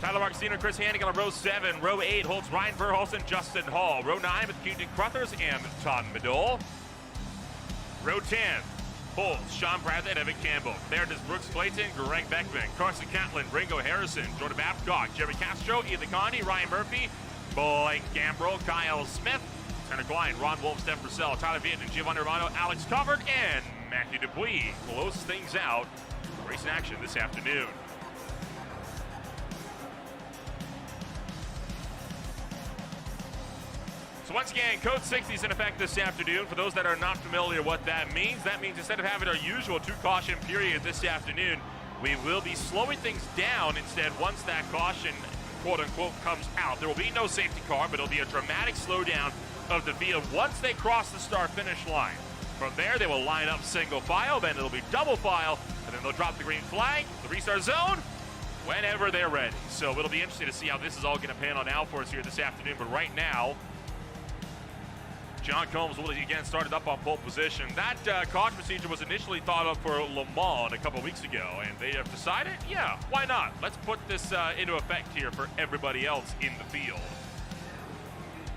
Tyler Marcino, Chris Hannigan on row 7. Row 8 holds Ryan Verhulst and Justin Hall. Row 9 with Keaton Crothers and Todd Medol. Row 10 holds Sean Bradley and Evan Campbell. There it is Brooks Clayton, Greg Beckman, Carson Catlin, Ringo Harrison, Jordan Babcock, Jeremy Castro, Ethan Conde, Ryan Murphy, Blake Gambrell, Kyle Smith, Tanner Klein, Ron Wolf, Steph Purcell, Tyler Vietnam, Giovanni Romano, Alex Covert, and Matthew Dupuis close things out. Race in action this afternoon. So once again, Code 60 is in effect this afternoon. For those that are not familiar what that means instead of having our usual 2 caution period this afternoon, we will be slowing things down instead once that caution, quote unquote, comes out. There will be no safety car, but it'll be a dramatic slowdown of the field once they cross the start-finish line. From there, they will line up single file, then it'll be double file, and then they'll drop the green flag, the restart zone, whenever they're ready. So it'll be interesting to see how this is all going to pan on out for us here this afternoon, but right now, John Combs will again started up on pole position. That caution procedure was initially thought of for Le Mans a couple weeks ago, and they have decided, yeah, why not? Let's put this into effect here for everybody else in the field.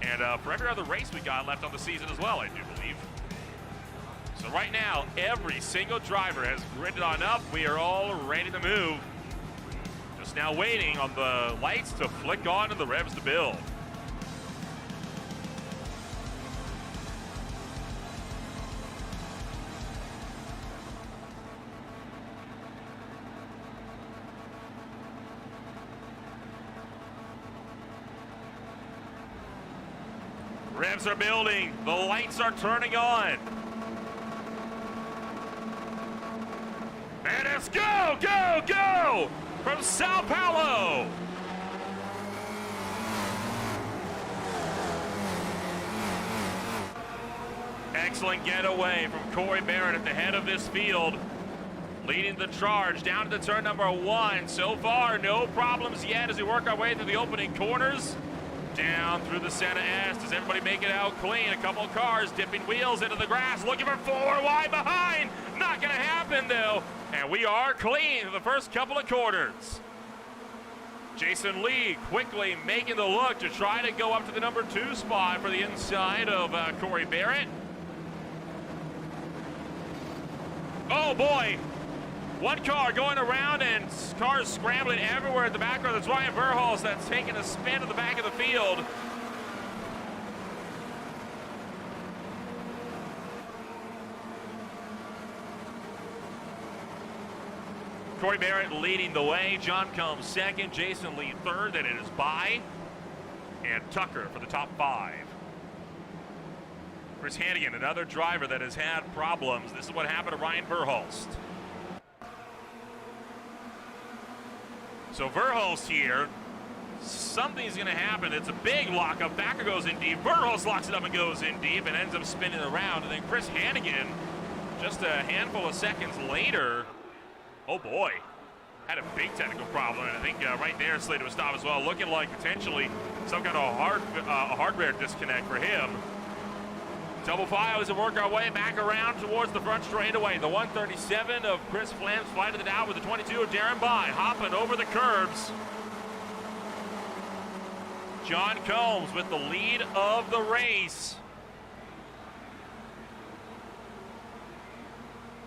And for every other race we got left on the season as well, I do believe. So right now, every single driver has gridded on up. We are all ready to move. Just now waiting on the lights to flick on and the revs to build. Revs are building, the lights are turning on. And it's go, go, go from Sao Paulo. Excellent getaway from Corey Barrett at the head of this field, leading the charge down to the turn number 1. So far, no problems yet as we work our way through the opening corners. Down through the Santa S. Does everybody make it out clean? A couple of cars dipping wheels into the grass, looking for 4 wide behind. Not going to happen, though. And we are clean for the first couple of quarters. Jason Lee quickly making the look to try to go up to the number 2 spot for the inside of Corey Barrett. Oh, boy. One car going around and cars scrambling everywhere in the background. That's Ryan Verhulst that's taking a spin to the back of the field. Corey Barrett leading the way. John Combs second. Jason Lee third. Then it is By and Tucker for the top 5. Chris Hannigan, another driver that has had problems. This is what happened to Ryan Verhulst. So Verhulst here, something's going to happen. It's a big lockup. Backer goes in deep. Verhulst locks it up and goes in deep and ends up spinning around. And then Chris Hannigan, just a handful of seconds later, oh boy, had a big technical problem. And I think right there slated to stop as well, looking like potentially some kind of hardware disconnect for him. Double file as we work our way back around towards the front straightaway. The 137 of Chris Flam's flighted it out with the 22 of Darren By, hopping over the curbs. John Combs with the lead of the race.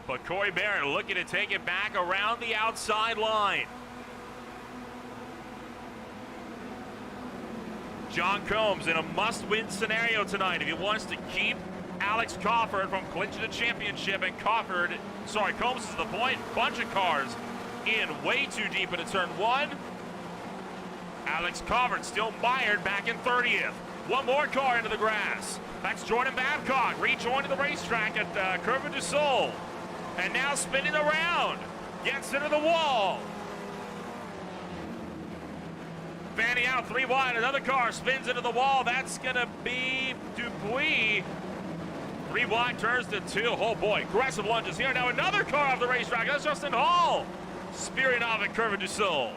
But Corey Barrett looking to take it back around the outside line. John Combs in a must-win scenario tonight if he wants to keep Alex Crawford from clinching the championship. And Combs is the point. Bunch of cars in way too deep into turn 1. Alex Crawford still mired back in 30th. One more car into the grass. That's Jordan Babcock rejoining the racetrack at Curve du Sol. And now spinning around. Gets into the wall. Fanning out 3 wide, another car spins into the wall. That's gonna be Dupuis. 3 wide turns to 2. Oh boy, aggressive lunges here. Now another car off the racetrack. That's Justin Hall. Spearing off at Curve du Sol.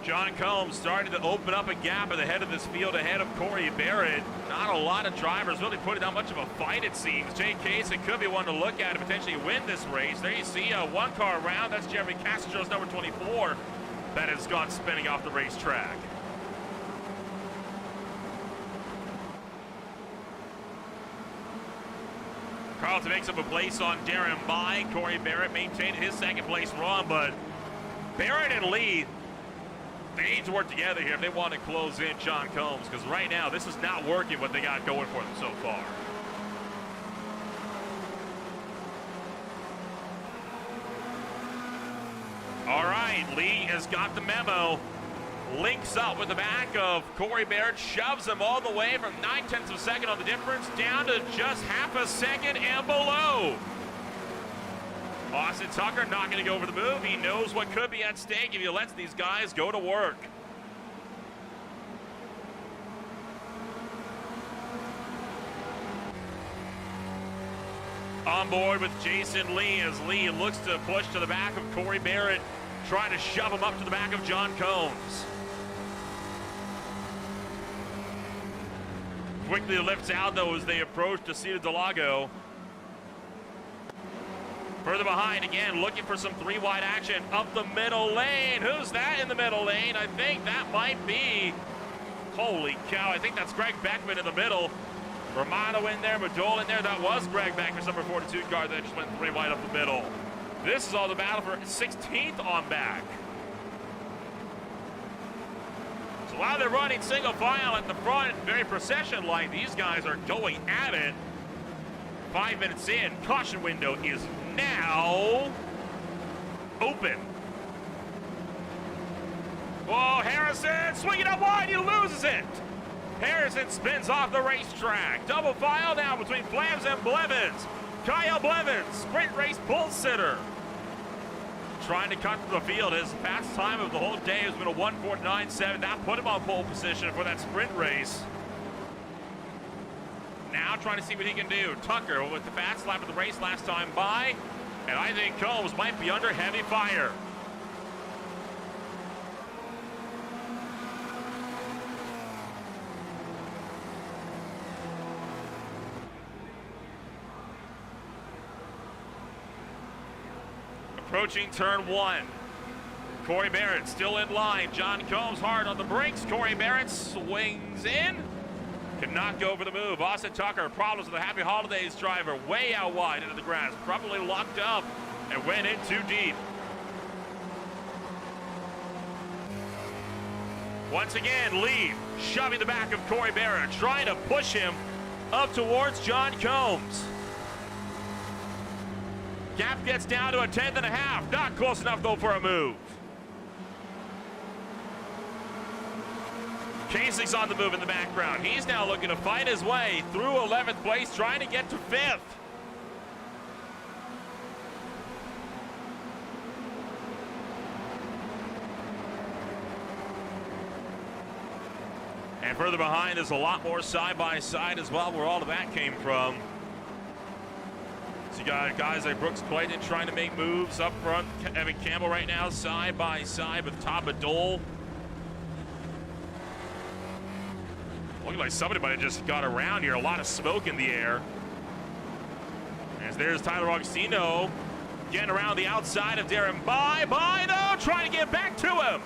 John Combs starting to open up a gap at the head of this field ahead of Corey Barrett. Not a lot of drivers really putting out much of a fight, it seems. Jay Kasich could be one to look at to potentially win this race. There you see one car around. That's Jeremy Castro's number 24 that has gone spinning off the racetrack. Carlton makes up a place on Darren Bai. Corey Barrett maintained his second place run, but Barrett and Lee, they need to work together here if they want to close in John Combs, because right now this is not working what they got going for them so far. All right, Lee has got the memo. Links up with the back of Corey Barrett, shoves him all the way from 9/10 of a second on the difference down to just half a second and below. Austin Tucker not going to go over the move. He knows what could be at stake if he lets these guys go to work. On board with Jason Lee as Lee looks to push to the back of Corey Barrett, trying to shove him up to the back of John Combs. Quickly lifts out though as they approach Casita del Lago. Further behind again, looking for some three-wide action up the middle lane. Who's that in the middle lane? I think that might be, holy cow, I think that's Greg Beckman in the middle. Romano in there, Madole in there. That was Greg Beckman's number 42 car that just went three-wide up the middle. This is all the battle for 16th on back. So while they're running single file at the front, very procession-like, these guys are going at it. 5 minutes in, caution window is now open. Oh, Harrison swinging up wide, he loses it. Harrison spins off the racetrack. Double file now between Flams and Blevins. Kyle Blevins, sprint race pole sitter. Trying to cut through the field. His fast time of the whole day has been a 1:49.7. That put him on pole position for that sprint race. Now trying to see what he can do. Tucker with the fast lap of the race last time by. And I think Combs might be under heavy fire. Approaching turn one. Corey Barrett still in line. John Combs hard on the brakes. Corey Barrett swings in. Cannot go over the move. Austin Tucker, problems with the Happy Holidays driver, way out wide into the grass. Probably locked up and went in too deep. Once again, Lee shoving the back of Corey Barrett, trying to push him up towards John Combs. Gap gets down to a 10th and a half. Not close enough though for a move. Kasich's on the move in the background. He's now looking to fight his way through 11th place, trying to get to 5th. And further behind, there's a lot more side-by-side as well, where all of that came from. So you got guys like Brooks Clayton trying to make moves up front. Evan Campbell right now side-by-side with Todd Badole. Looking like somebody might have just got around here. A lot of smoke in the air. As there's Tyler Augustino getting around the outside of Darren Bai. Bai though, trying to get back to him.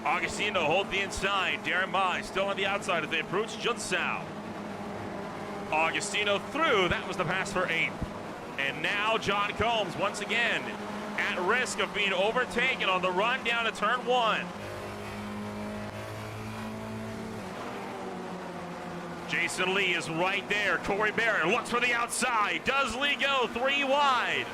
Augustino hold the inside. Darren Bai still on the outside as they approach Junsao. Augustino through. That was the pass for 8th. And now John Combs once again at risk of being overtaken on the run down to turn 1. Jason Lee is right there. Corey Barrett looks for the outside. Does Lee go 3 wide?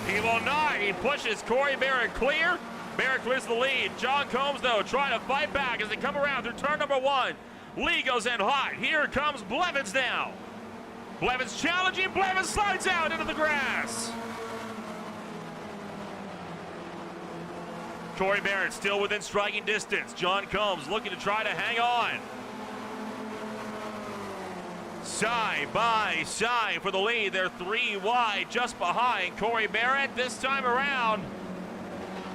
He will not. He pushes Corey Barrett clear. Barrett clears the lead. John Combs, though, trying to fight back as they come around through turn number 1. Lee goes in hot. Here comes Blevins now. Blevins challenging. Blevins slides out into the grass. Corey Barrett still within striking distance. John Combs looking to try to hang on. side by side for the lead. They're 3 wide, just behind Corey Barrett. This time around,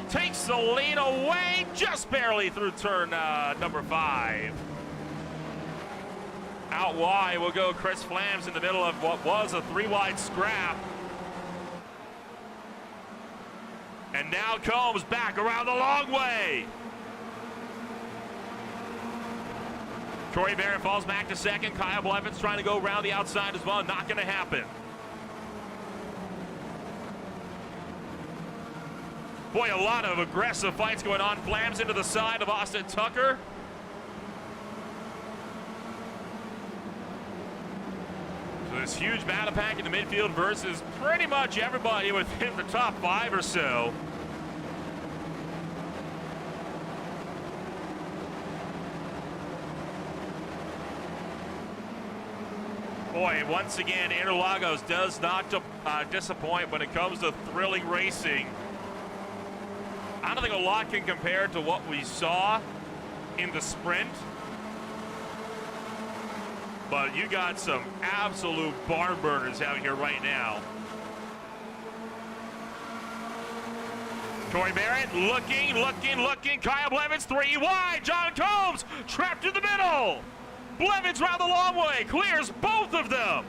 takes the lead away, just barely through turn number 5. Out wide will go Chris Flams in the middle of what was a 3 wide scrap. And now Combs back around the long way. Corey Barrett falls back to second. Kyle Blevins trying to go around the outside as well. Not going to happen. Boy, a lot of aggressive fights going on. Flams into the side of Austin Tucker. So this huge battle pack in the midfield versus pretty much everybody within the top 5 or so. Boy, once again, Interlagos does not disappoint when it comes to thrilling racing. I don't think a lot can compare to what we saw in the sprint. But you got some absolute barn burners out here right now. Corey Barrett looking. Kyle Blevins 3 wide. John Combs trapped in the middle. Blevins round the long way, clears both of them.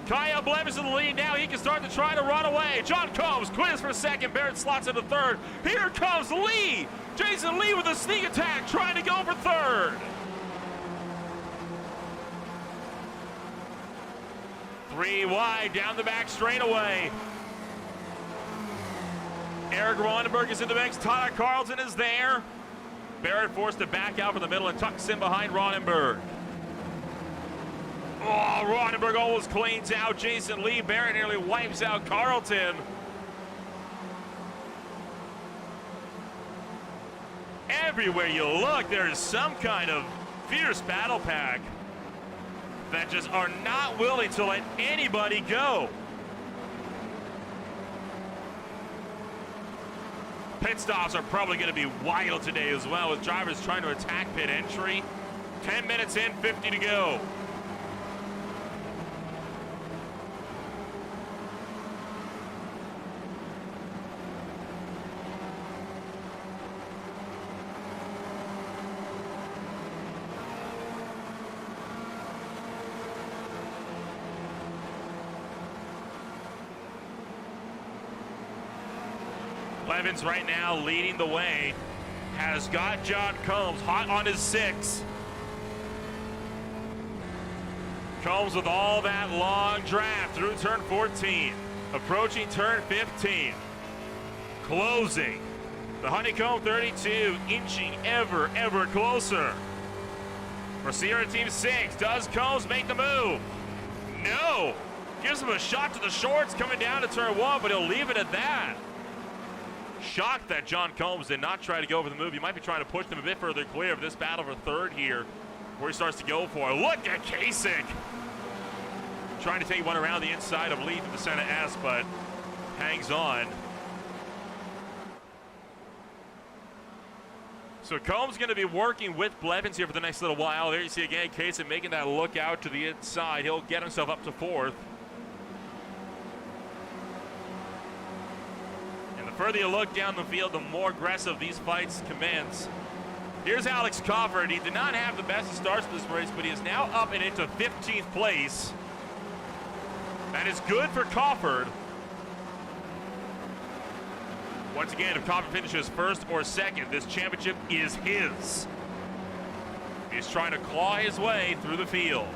Kyle Blevins in the lead now. He can start to try to run away. John Combs clears for second. Barrett slots into third. Here comes Lee. Jason Lee with a sneak attack, trying to go for third. 3 wide down the back straightaway. Eric Ronenberg is in the mix. Tyler Carlton is there. Barrett forced to back out from the middle and tucks in behind Ronenberg. Oh, Ronenberg almost cleans out Jason Lee. Barrett nearly wipes out Carlton. Everywhere you look, there is some kind of fierce battle pack that just are not willing to let anybody go. Pit stops are probably going to be wild today as well, with drivers trying to attack pit entry. 10 minutes in, 50 to go. Blevins right now leading the way, has got John Combs hot on his 6. Combs with all that long draft through turn 14, approaching turn 15, closing the honeycomb 32, inching ever closer. For Sierra Team 6, does Combs make the move? No, gives him a shot to the shorts coming down to turn 1, but he'll leave it at that. Shocked that John Combs did not try to go over the move. He might be trying to push them a bit further clear of this battle for third here, where he starts to go for it. Look at Kasich trying to take one around the inside of Lee to the center S, but hangs on. So Combs going to be working with Blevins here for the next little while. There you see again Kasich making that look out to the inside. He'll get himself up to 4th. The further you look down the field, the more aggressive these fights commence. Here's Alex Crawford. He did not have the best of starts to this race, but he is now up and into 15th place. That is good for Crawford. Once again, if Crawford finishes first or second, this championship is his. He's trying to claw his way through the field.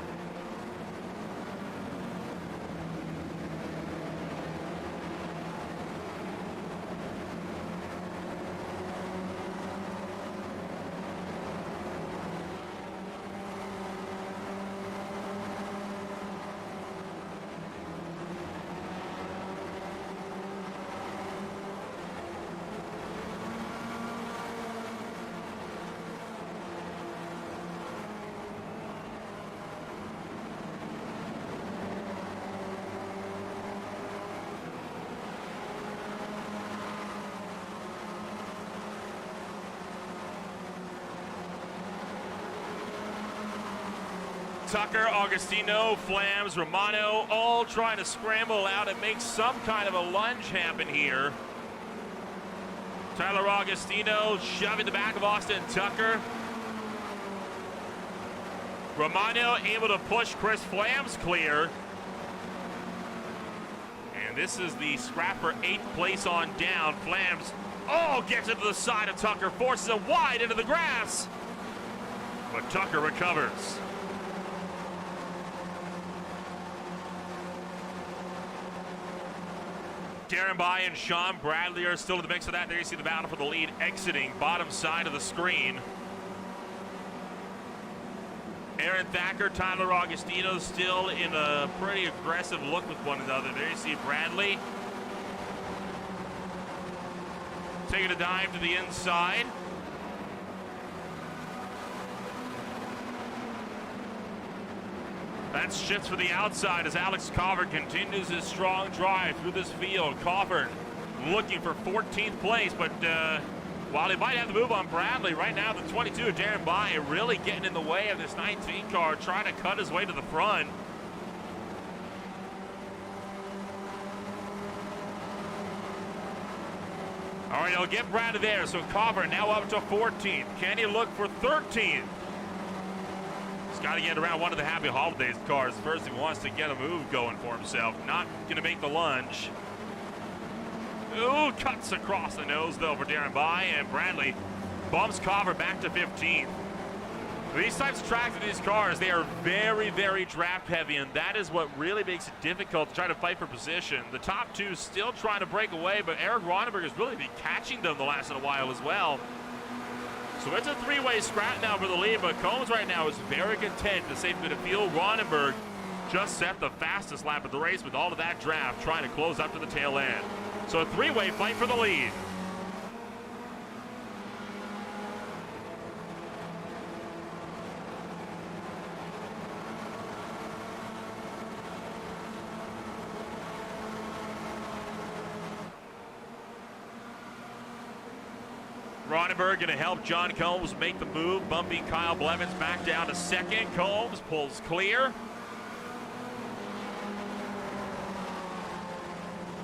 Tucker, Augustino, Flams, Romano, all trying to scramble out and make some kind of a lunge happen here. Tyler Augustino shoving the back of Austin Tucker. Romano able to push Chris Flams clear. And this is the scrap for 8th place on down. Flams, gets it to the side of Tucker, forces it wide into the grass. But Tucker recovers. Darren Bai and Sean Bradley are still in the mix of that. There you see the battle for the lead exiting bottom side of the screen. Aaron Thacker, Tyler Augustino still in a pretty aggressive look with one another. There you see Bradley taking a dive to the inside. That shifts for the outside as Alex Covert continues his strong drive through this field. Covert looking for 14th place, but while he might have to move on Bradley, right now the 22 of Darren Bai really getting in the way of this 19 car, trying to cut his way to the front. All right, he'll get Bradley there, so Covert now up to 14th. Can he look for 13th? He's got to get around one of the Happy Holidays cars first. He wants to get a move going for himself. Not going to make the lunge. Ooh, cuts across the nose, though, for Darren Bai, and Bradley bumps Covert back to 15th. These types of tracks with these cars, they are very, very draft heavy, and that is what really makes it difficult to try to fight for position. The top two still trying to break away, but Eric Ronenberg has really been catching them the last little while as well. So it's a three-way scrap now for the lead, but Combs right now is very content to safely to field. Ronenberg just set the fastest lap of the race with all of that draft, trying to close up to the tail end. So a three-way fight for the lead. Ronenberg going to help John Combs make the move, bumping Kyle Blevins back down to second. Combs pulls clear.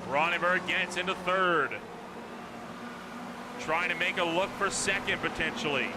Ronenberg gets into third. Trying to make a look for second potentially.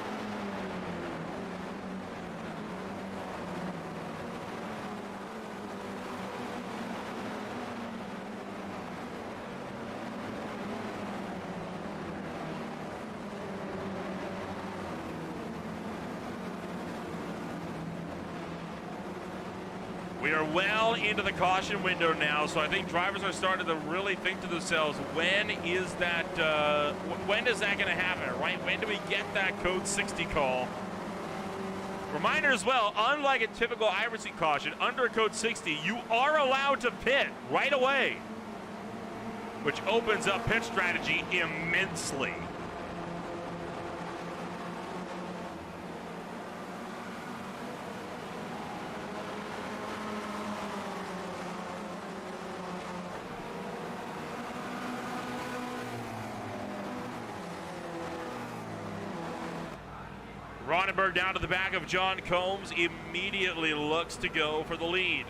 We are well into the caution window now, so I think drivers are starting to really think to themselves, when is that, when is that going to happen, right? When do we get that code 60 call? Reminder as well, unlike a typical iRacing caution, under code 60, you are allowed to pit right away, which opens up pit strategy immensely. Ronenberg down to the back of John Combs, immediately looks to go for the lead.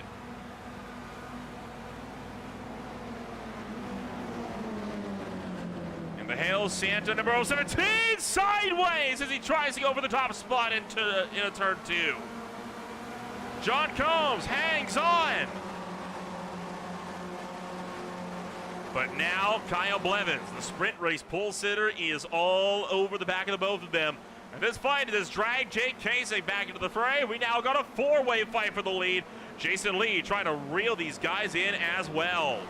In the hail, Santa number 17, sideways as he tries to go for the top spot into turn two. John Combs hangs on. But now Kyle Blevins, the sprint race pole sitter, is all over the back of the both of them. And this fight has dragged Jake Kasich back into the fray. We now got a four-way fight for the lead. Jason Lee trying to reel these guys in as well.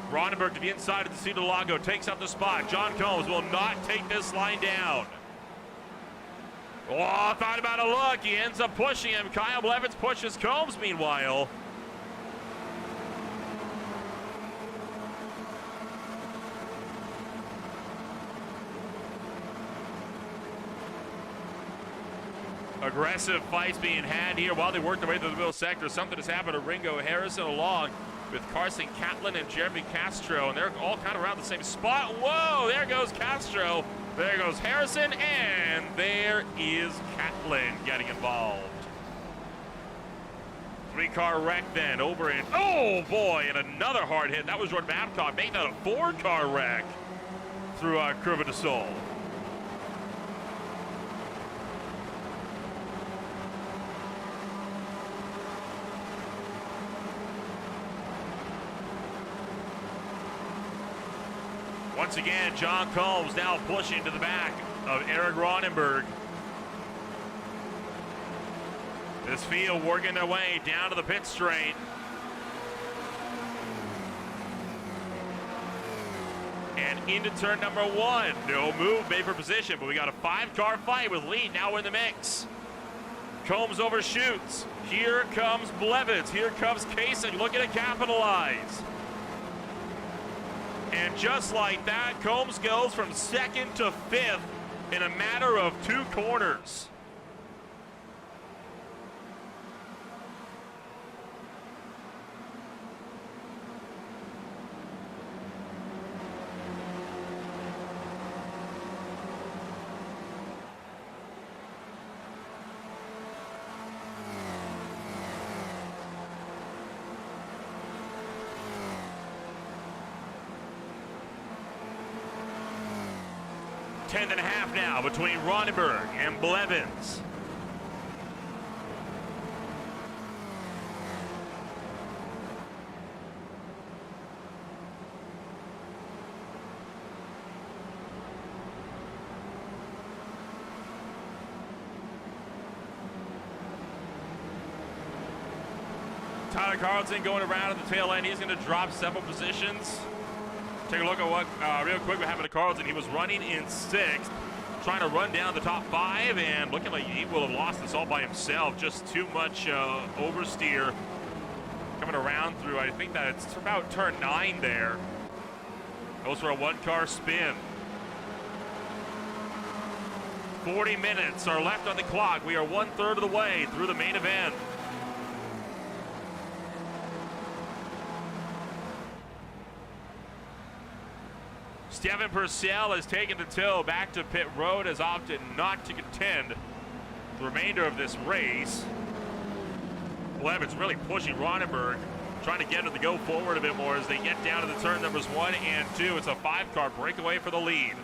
Ronenberg to the inside of the Cedar Lago takes up the spot. John Combs will not take this line down. Oh, thought about a look. He ends up pushing him. Kyle Blevins pushes Combs meanwhile. Aggressive fights being had here while they work their way through the middle sector. Something has happened to Ringo Harrison along with Carson Catlin and Jeremy Castro, and they're all kind of around the same spot. Whoa, there goes Castro. There goes Harrison, and there is Catlin getting involved. Three-car wreck then, over in, oh boy, and another hard hit. That was Jordan Babcock, making that a four-car wreck through Curva de Sol. Once again, John Combs now pushing to the back of Eric Ronenberg. This field working their way down to the pit straight. And into turn number one. No move made for position, but we got a five-car fight with lead now in the mix. Combs overshoots. Here comes Blevins. Here comes Kasich looking to capitalize. And just like that, Combs goes from second to fifth in a matter of 2 corners. Tenth and a half now between Ronenberg and Blevins. Tyler Carlton going around at the tail end. He's going to drop several positions. Take a look at what, real quick, what happened to Carlton. He was running in 6th, trying to run down the top 5, and looking like he will have lost this all by himself. Just too much oversteer coming around through, I think that it's about turn 9 there. Goes for a 1-car spin. 40 minutes are left on the clock. We are 1/3 of the way through the main event. Stephen Purcell has taken the tow back to pit road, has opted not to contend the remainder of this race. Blevins really pushing Ronenberg, trying to get him to go forward a bit more as they get down to the turn numbers 1 and 2. It's a 5-car breakaway for the lead.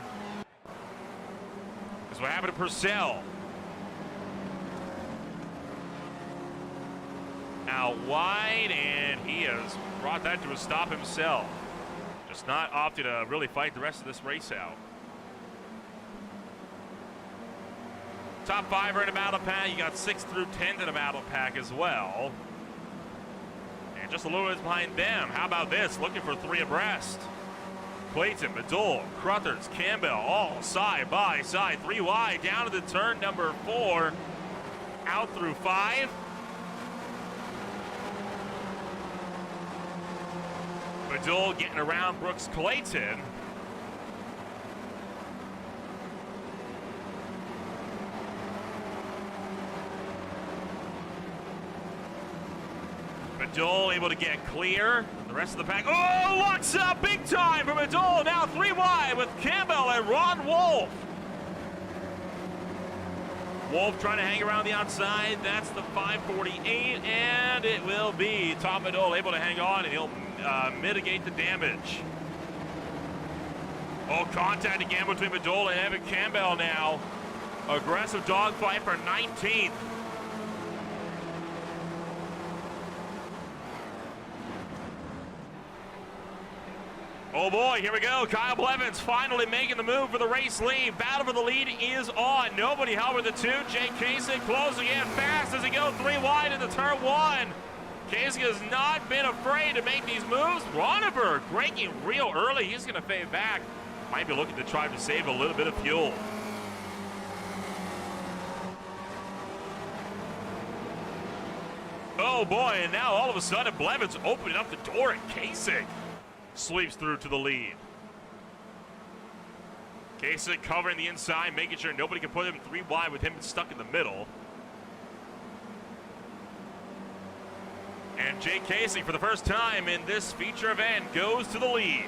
That's what happened to Purcell. Out wide, and he has brought that to a stop himself. Just not opted to really fight the rest of this race out. Top 5 are in a battle pack. You got 6th through 10th in a battle pack as well. And just a little bit behind them. How about this? Looking for 3 abreast. Clayton, Medul, Crothers, Campbell, all side by side. 3 wide down to the turn number 4. Out through 5. Medul getting around Brooks Clayton. Medul able to get clear. The rest of the pack, oh, locks up big time for Medul. Now 3 wide with Campbell and Ron Wolf. Wolf trying to hang around the outside. That's the 548, and it will be Tom Medul able to hang on, and he'll mitigate the damage. Oh, contact again between Medul and Evan Campbell now. Aggressive dogfight for 19th. Oh boy, here we go. Kyle Blevins finally making the move for the race lead. Battle for the lead is on. Nobody held with the 2. Jake Kasich closing in fast as he goes 3 wide into turn 1. Kasich has not been afraid to make these moves. Ronenberg braking real early. He's going to fade back. Might be looking to try to save a little bit of fuel. Oh boy, and now all of a sudden Blevins opening up the door and Kasich sweeps through to the lead. Kasich covering the inside, making sure nobody can put him 3 wide with him stuck in the middle. And Jake Kasich, for the first time in this feature event, goes to the lead.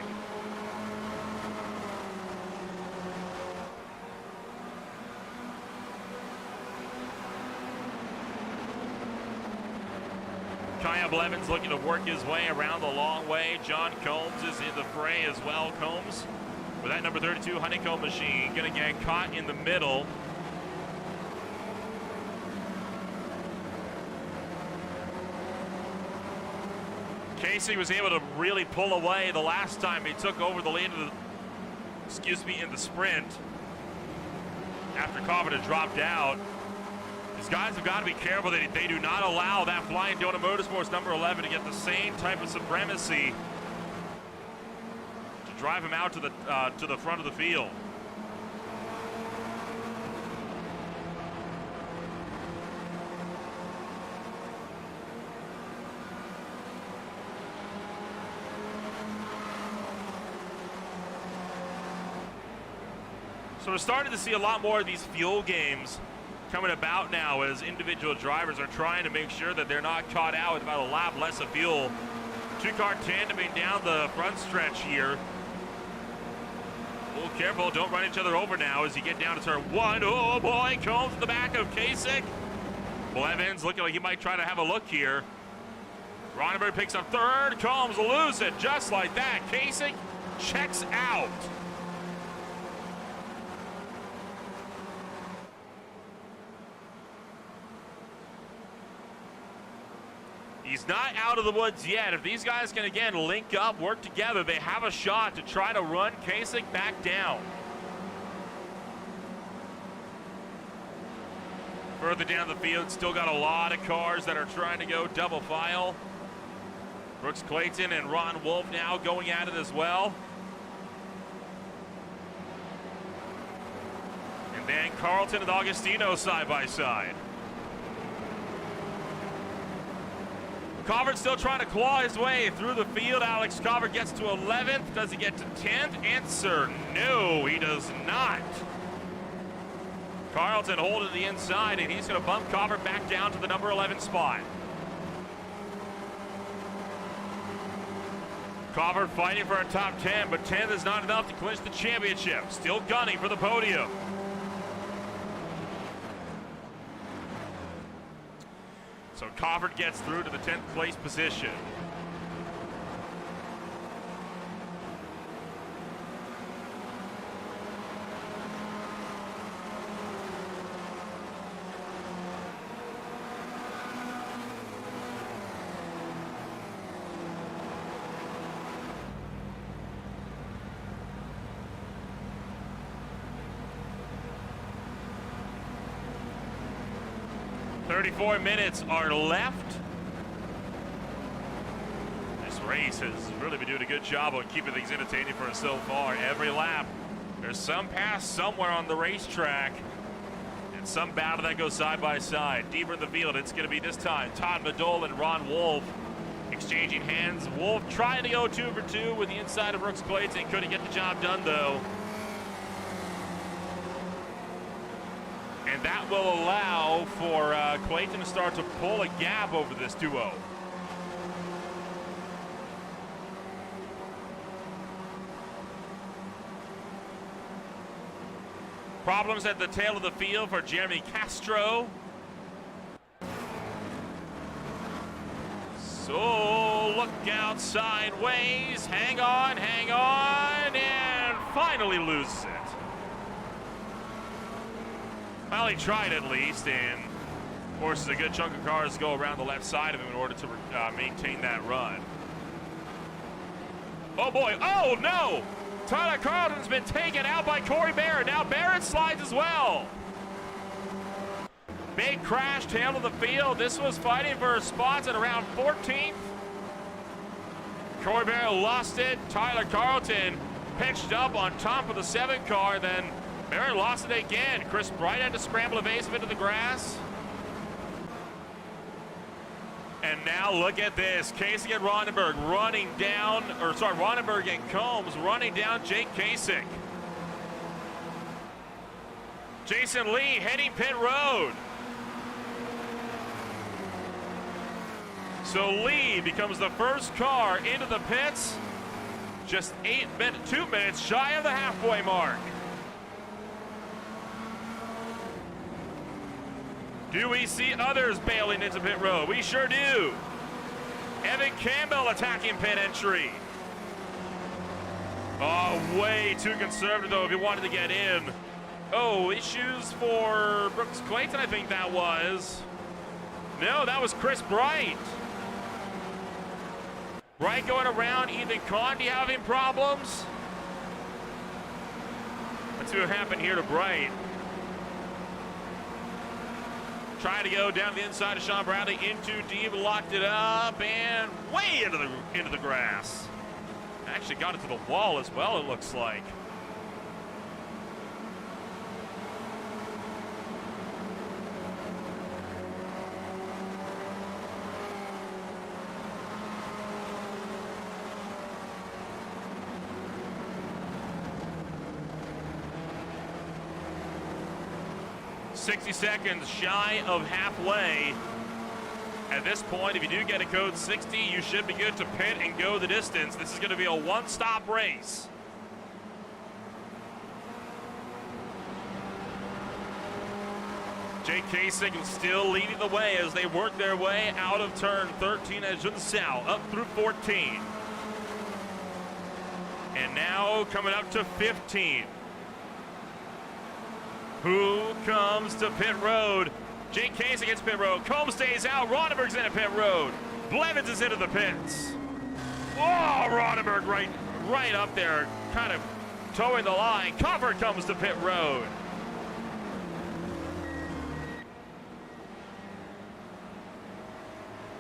Brian Blevins looking to work his way around the long way. John Combs is in the fray as well. Combs with that number 32 Honeycomb machine, gonna get caught in the middle. Casey was able to really pull away the last time he took over the lead of the, in the sprint after Coffin had dropped out. These guys have got to be careful that they do not allow that Flying Donut Motorsports number 11 to get the same type of supremacy to drive him out to the front of the field. So we're starting to see a lot more of these fuel games coming about now as individual drivers are trying to make sure that they're not caught out with about a lap less of fuel. Two-car tandeming down the front stretch here. A little careful, don't run each other over now as you get down to turn one. Oh boy, Combs at the back of Kasich. Blevins looking like he might try to have a look here. Ronenberg picks up third, Combs will lose it just like that. Kasich checks out. He's not out of the woods yet. If these guys can again link up, work together, they have a shot to try to run Kasich back down. Further down the field, still got a lot of cars that are trying to go double file. Brooks Clayton and Ron Wolf now going at it as well. And then Carlton and Augustino side by side. Covert still trying to claw his way through the field. Alex Covert gets to 11th. Does he get to 10th? Answer, no, he does not. Carlton holding the inside, and he's going to bump Covert back down to the number 11 spot. Covert fighting for a top 10, but 10th is not enough to clinch the championship. Still gunning for the podium. So Covert gets through to the 10th place position. .34 minutes are left. This race has really been doing a good job on keeping things entertaining for us so far. Every lap, there's some pass somewhere on the racetrack and some battle that goes side by side. Deeper in the field, it's going to be this time Todd Madole and Ron Wolf exchanging hands. Wolf trying to go 2 for 2 with the inside of Brooks Clayton. Couldn't get the job done though. And that will allow for Clayton to start to pull a gap over this duo. Problems at the tail of the field for Jeremy Castro. So look out sideways, hang on, and finally loses it. Well, he tried at least, and of course a good chunk of cars go around the left side of him in order to maintain that run. Oh boy, oh no! Tyler Carlton's been taken out by Corey Barrett. Now Barrett slides as well. Big crash, tail of the field. This was fighting for spots at around 14th. Corey Barrett lost it. Tyler Carlton pitched up on top of the 7 car, then Barrett lost it again. Chris Bright had to scramble evasive into the grass. And now look at this. Kasich and Ronenberg running down, or sorry, Ronenberg and Combs running down Jake Kasich. Jason Lee heading pit road. So Lee becomes the first car into the pits, just 2 minutes shy of the halfway mark. Do we see others bailing into pit road? We sure do. Evan Campbell attacking pit entry. Oh, way too conservative, though, if he wanted to get in. Oh, issues for Brooks Clayton, I think that was. No, that was Chris Bright. Bright going around Ethan Conde having problems. Let's see what happened here to Bright. Trying to go down the inside of Sean Bradley, into deep, locked it up, and way into the grass. Actually got it to the wall as well, it looks like. .60 seconds shy of halfway. At this point, if you do get a code 60, you should be good to pit and go the distance. This is going to be a one-stop race. Jake Kasich still leading the way as they work their way out of turn 13 as Junsao up through 14. And now coming up to 15. Who comes to pit road? Jake Kasich gets pit road. Combs stays out. Ronenberg's in a pit road. Blevins is into the pits. Oh, Ronenberg right up there, kind of towing the line. Comfort comes to pit road.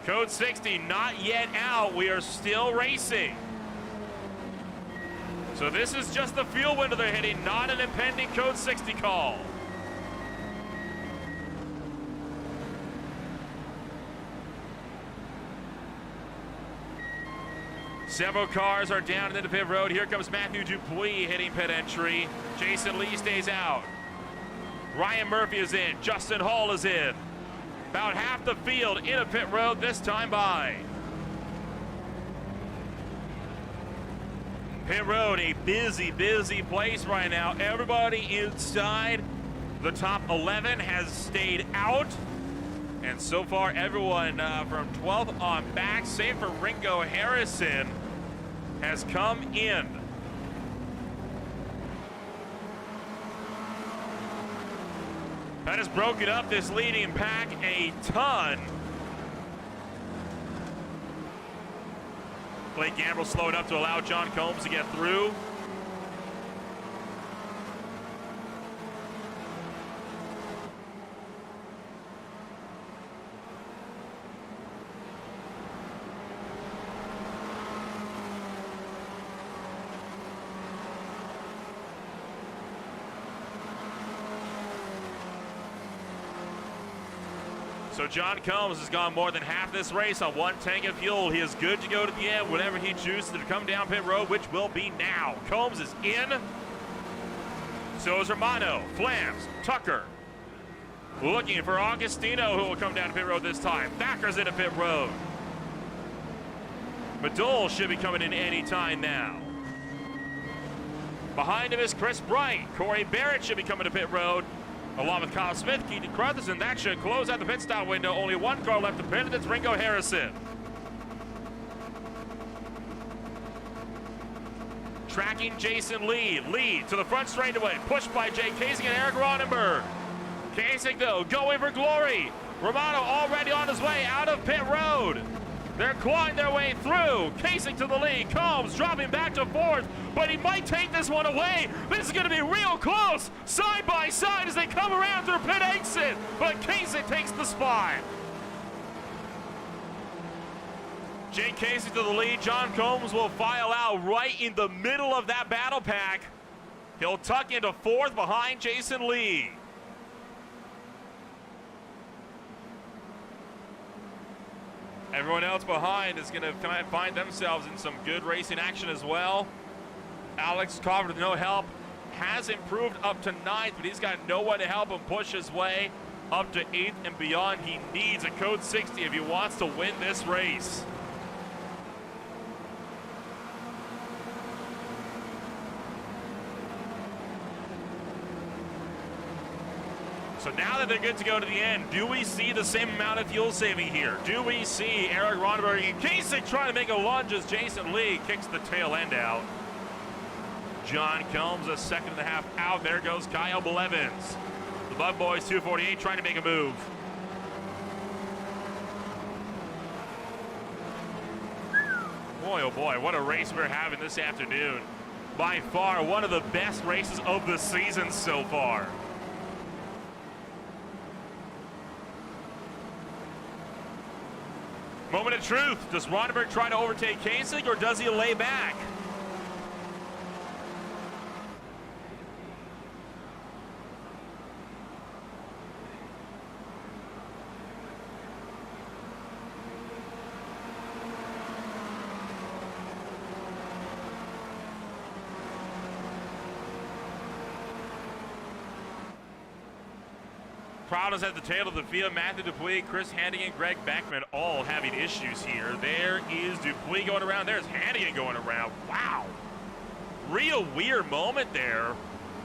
Code 60 not yet out. We are still racing. So this is just the fuel window they're hitting, not an impending code 60 call. Several cars are down into pit road. Here comes Matthew Dupuis hitting pit entry. Jason Lee stays out. Ryan Murphy is in. Justin Hall is in. About half the field in a pit road this time by. Pit road, a busy place right now. Everybody inside the top 11 has stayed out. And so far, everyone from 12th on back, save for Ringo Harrison, has come in. That has broken up this leading pack a ton. Blake Gamble slowed up to allow John Combs to get through. So John Combs has gone more than half this race on one tank of fuel. He is good to go to the end whenever he chooses to come down pit road, which will be now. Combs is in. So is Romano, Flams, Tucker. Looking for Augustino, who will come down pit road this time. Thacker's in a pit road. Madole should be coming in any time now. Behind him is Chris Bright. Corey Barrett should be coming to pit road, along with Kyle Smith, Keaton Cartherson. That should close out the pit stop window. Only one car left to pit, and it's Ringo Harrison. Tracking Jason Lee. Lee to the front straightaway. Pushed by Jake Kasich and Eric Ronenberg. Kasich, though, going for glory. Romano already on his way out of pit road. They're clawing their way through. Kasich to the lead. Combs dropping back to fourth, but he might take this one away. This is going to be real close, side by side as they come around through pit exit, but Kasich takes the spot. Jake Kasich to the lead. John Combs will file out right in the middle of that battle pack. He'll tuck into fourth behind Jason Lee. Everyone else behind is going to find themselves in some good racing action as well. Alex Carver, with no help, has improved up to 9th, but he's got no one to help him push his way up to 8th and beyond. He needs a code 60 if he wants to win this race. So now that they're good to go to the end, do we see the same amount of fuel saving here? Do we see Eric Ronenberg and Kasich trying to make a lunge as Jason Lee kicks the tail end out? John Combs, a second and a half out. There goes Kyle Blevins. The Bug Boys 248 trying to make a move. Boy, oh boy, what a race we're having this afternoon. By far, one of the best races of the season so far. Moment of truth. Does Ronenberg try to overtake Kasich, or does he lay back? Problems at the tail of the field. Matthew Dupuis, Chris Hannigan, Greg Beckman all having issues here. There is Dupuis going around. There's Hannigan going around. Wow. Real weird moment there.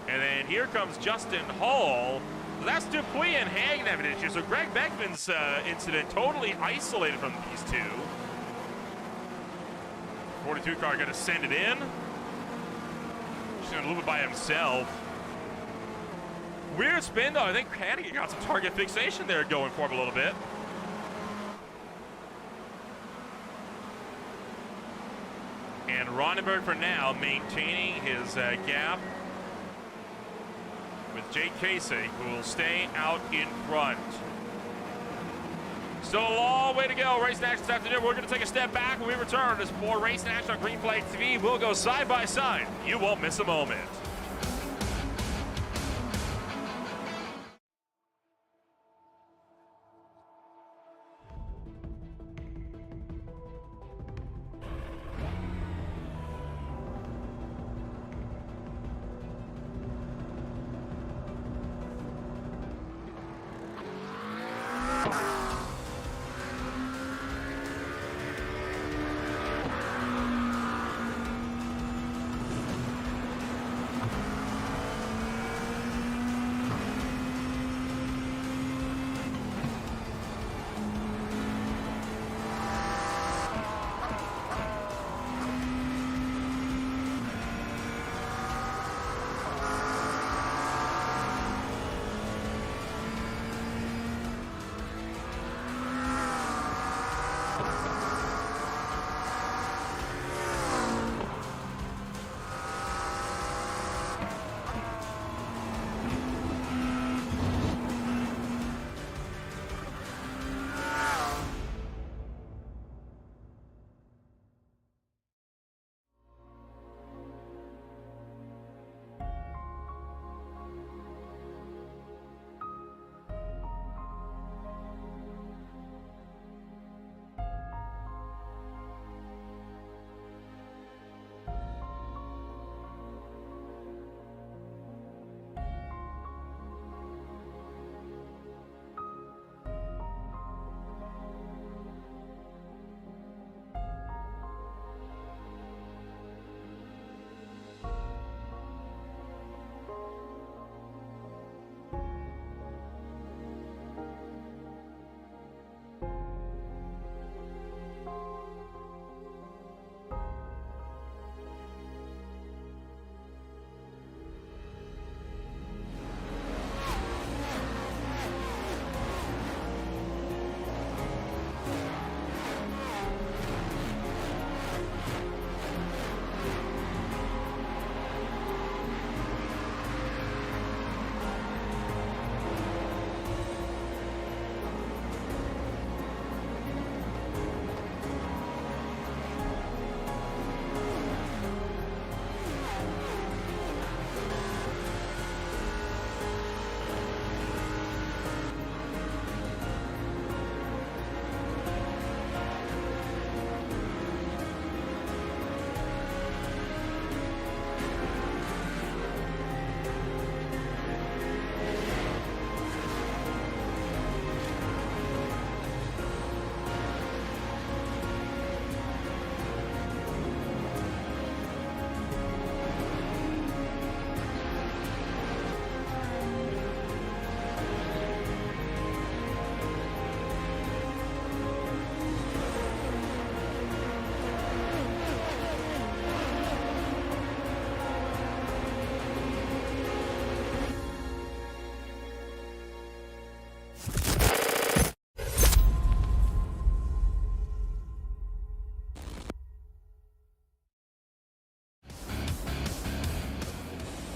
And then here comes Justin Hall. That's Dupuis and Hannigan having issues. So Greg Beckman's incident totally isolated from these two. 42 car going to send it in. He's going to move it by himself. Weird spin, though. I think Hannigan got some target fixation there going for him a little bit. And Ronenberg, for now, maintaining his gap with Jake Kasich, who will stay out in front. Still a long way to go. Racing action this afternoon. We're going to take a step back when we return. As more Racing Action on Green Flag TV, we'll go side by side. You won't miss a moment.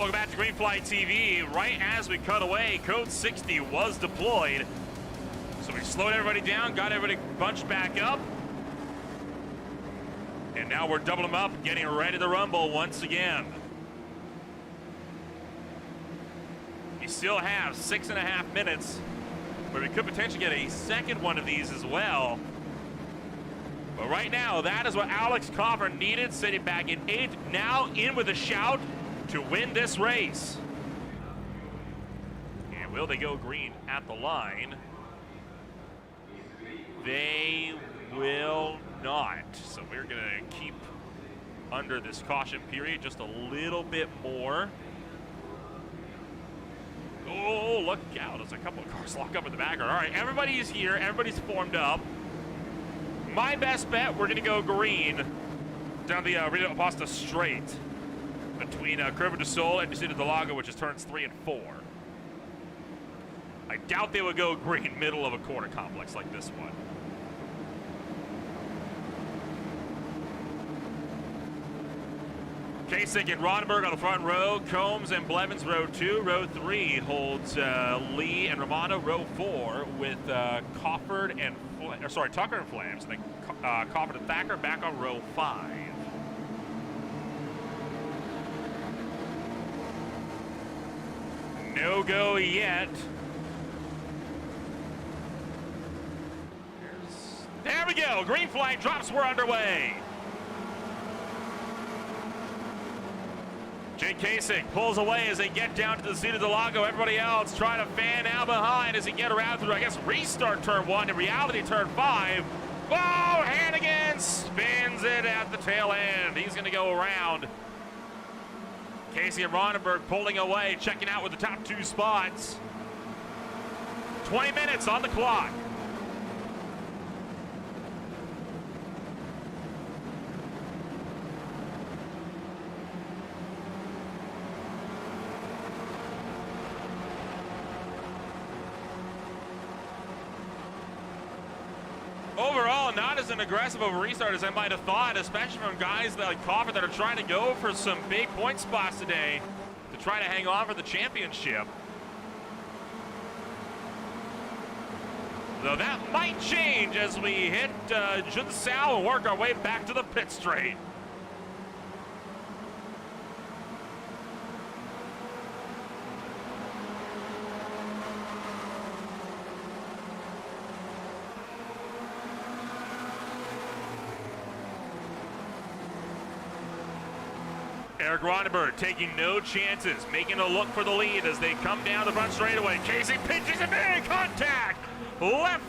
welcome back to Greenfly TV. Right as we cut away, code 60 was deployed. So we slowed everybody down, got everybody bunched back up. And now we're doubling them up, getting ready to rumble once again. We still have 6.5 minutes where we could potentially get a second one of these as well. But right now, that is what Alex Coffer needed, sitting back in 8th, now in with a shout to win this race. And will they go green at the line? They will not. So we're gonna keep under this caution period just a little bit more. Oh, look out, there's a couple of cars locked up in the background. All right, everybody's here, everybody's formed up. My best bet, we're gonna go green down the Rio Apostol straight between Curva del Sol and Descida del Lago, which is turns 3 and 4. I doubt they would go green middle of a corner complex like this one. Kasich and Ronenberg on the front row. Combs and Blevins row 2. Row 3 holds Lee and Romano. Row 4 with Tucker and Flames. And then Cofford and Thacker back on row 5. No go yet. There we go. Green flag drops. We're underway. Jake Kasich pulls away as they get down to the Descida del Lago. Everybody else trying to fan out behind as they get around through, I guess, restart turn 1 and reality turn 5. Oh, Hannigan spins it at the tail end. He's going to go around. Casey and Ronenberg pulling away, checking out with the top 2 spots. 20 minutes on the clock. Overall, not as an aggressive of a restart as I might have thought, especially from guys like Coffer that are trying to go for some big point spots today to try to hang on for the championship. Though that might change as we hit Junsao and work our way back to the pit straight. Eric Ronenberg taking no chances, making a look for the lead as they come down the front straightaway. Casey pinches a big contact. Left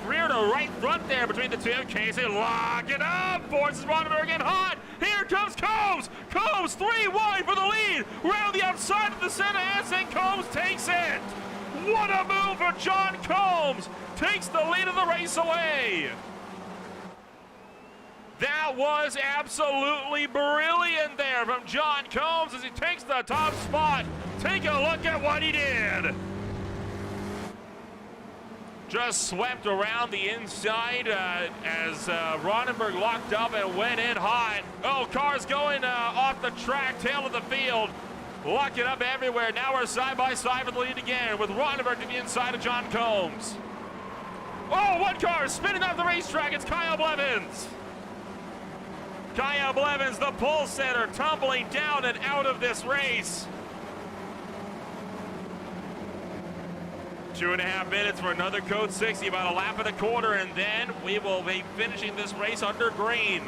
rear to right front there between the two. Casey lock it up, forces Ronenberg in hot. Here comes Combs. Combs 3 wide for the lead. Round the outside of the center, and Combs takes it. What a move for John Combs. Takes the lead of the race away. That was absolutely brilliant there from John Combs as he takes the top spot. Take a look at what he did. Just swept around the inside as Ronenberg locked up and went in hot. Oh, cars going off the track, tail of the field. Lock it up everywhere. Now we're side by side for the lead again with Ronenberg to the inside of John Combs. Oh, one car spinning off the racetrack. It's Kyle Blevins. Kyle Blevins, the pole setter, tumbling down and out of this race. 2.5 minutes for another code 60, about a lap and a quarter, and then we will be finishing this race under green.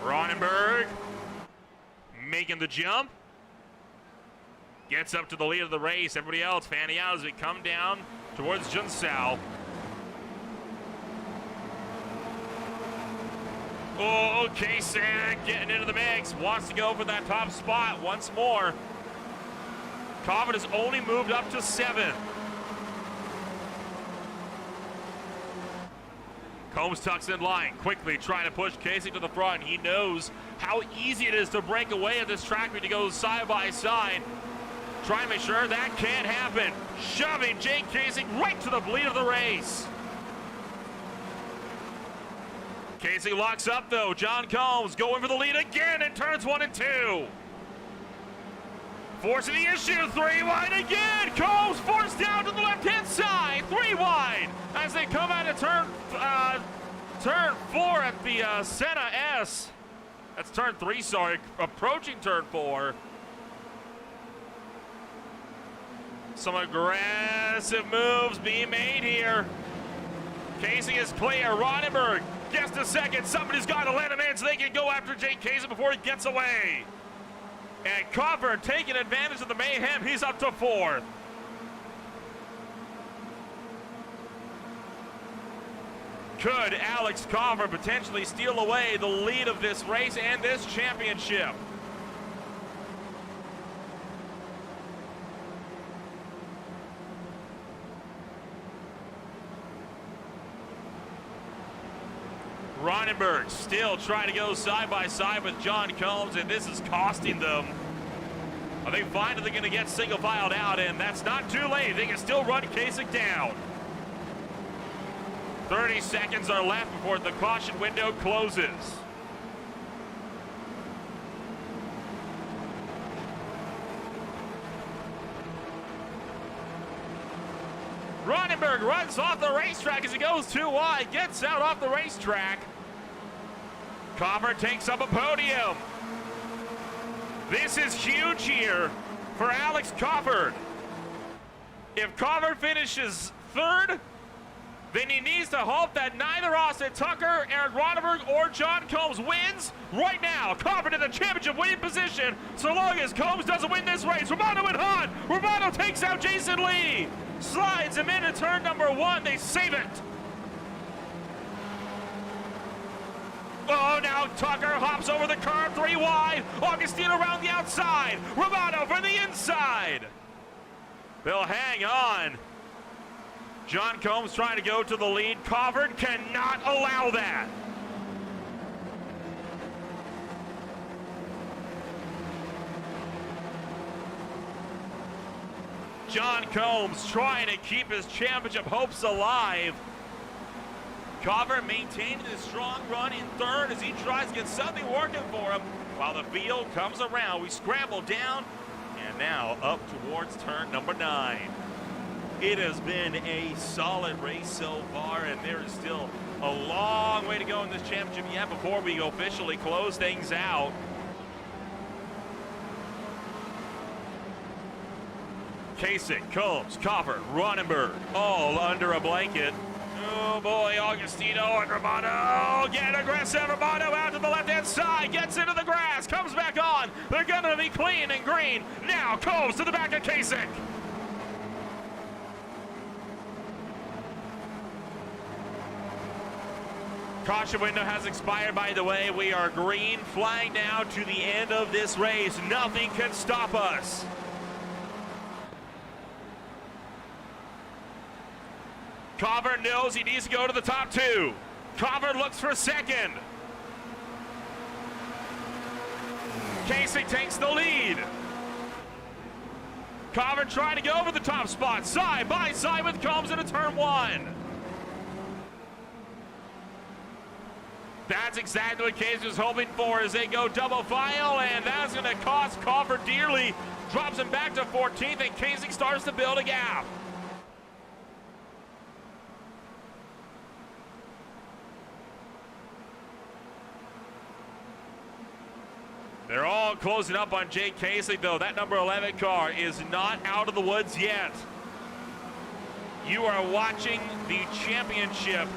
Ronenberg making the jump. Gets up to the lead of the race. Everybody else fanning out as we come down towards Junsao. Oh, Kasich getting into the mix. Wants to go for that top spot once more. Coffin has only moved up to 7. Combs tucks in line, quickly trying to push Kasich to the front. He knows how easy it is to break away at this track when you go side by side. Try and make sure that can't happen. Shoving Jake Kasich right to the lead of the race. Casey locks up though. John Combs going for the lead again in turns 1 and 2. Forcing the issue, 3 wide again. Combs forced down to the left-hand side, 3 wide as they come out of turn 4 at the Senna S. That's turn 3, sorry, approaching turn 4. Some aggressive moves being made here. Casey is clear. Ronenberg gets a second. Somebody's got to let him in so they can go after Jake Casey before he gets away. And Coburn taking advantage of the mayhem. He's up to 4th. Could Alex Coburn potentially steal away the lead of this race and this championship? Ronenberg still trying to go side by side with John Combs, and this is costing them. Are they finally going to get single filed out? And that's not too late. They can still run Kasich down. 30 seconds are left before the caution window closes. Ronenberg runs off the racetrack as he goes too wide, gets out off the racetrack. Coburn takes up a podium. This is huge here for Alex Coburn. If Coburn finishes 3rd, then he needs to hope that neither Austin Tucker, Eric Ronenberg, or John Combs wins right now. Coburn in the championship winning position so long as Combs doesn't win this race. Romano and Hahn. Romano takes out Jason Lee. Slides him into turn number 1. They save it. Oh, now Tucker hops over the curb, 3 wide. Augustine around the outside. Romano for the inside. They'll hang on. John Combs trying to go to the lead. Coburn cannot allow that. John Combs trying to keep his championship hopes alive. Coburn maintaining his strong run in 3rd as he tries to get something working for him while the field comes around. We scramble down and now up towards turn number 9. It has been a solid race so far, and there is still a long way to go in this championship yet before we officially close things out. Kasich, Combs, Coburn, Ronenberg, all under a blanket. Oh boy, Augustino and Romano get aggressive. Romano out to the left-hand side, gets into the grass, comes back on. They're gonna be clean and green. Now Combs to the back of Kasich. Caution window has expired, by the way. We are green, flying now to the end of this race. Nothing can stop us. Coburn knows he needs to go to the top 2. Coburn looks for 2nd. Kasich takes the lead. Coburn trying to go over the top spot, side by side with Combs into turn 1. That's exactly what Kasich was hoping for as they go double file, and that's going to cost Coburn dearly. Drops him back to 14th, and Kasich starts to build a gap. They're all closing up on Jake Kasich, though. That number 11 car is not out of the woods yet. You are watching the championship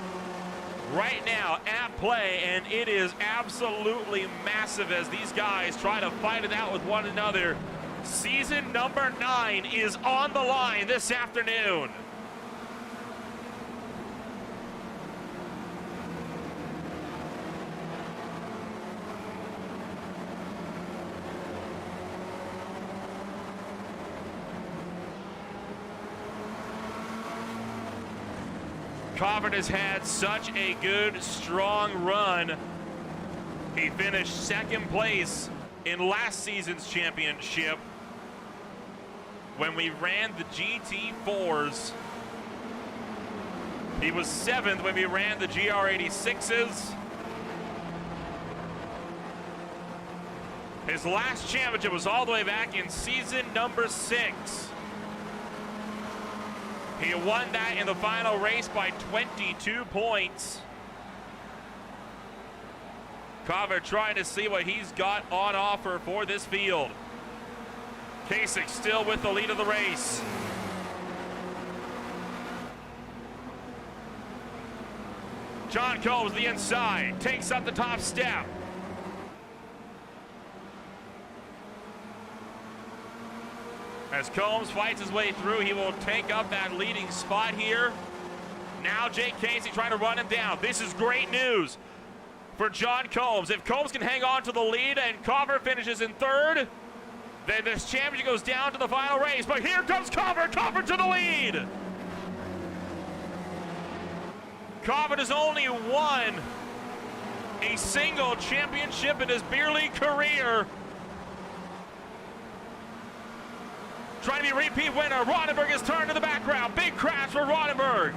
right now at play, and it is absolutely massive as these guys try to fight it out with one another. Season number 9 is on the line this afternoon. Coburn has had such a good, strong run. He finished 2nd place in last season's championship when we ran the GT4s. He was 7th when we ran the GR86s. His last championship was all the way back in season number 6. He won that in the final race by 22 points. Carver trying to see what he's got on offer for this field. Kasich still with the lead of the race. John Combs the inside, takes up the top step. As Combs fights his way through, he will take up that leading spot here. Now Jake Kasich trying to run him down. This is great news for John Combs. If Combs can hang on to the lead and Carver finishes in 3rd, then this championship goes down to the final race. But here comes Carver to the lead. Carver has only won a single championship in his beer league career. Trying to be repeat winner. Ronenberg is turned to the background. Big crash for Ronenberg.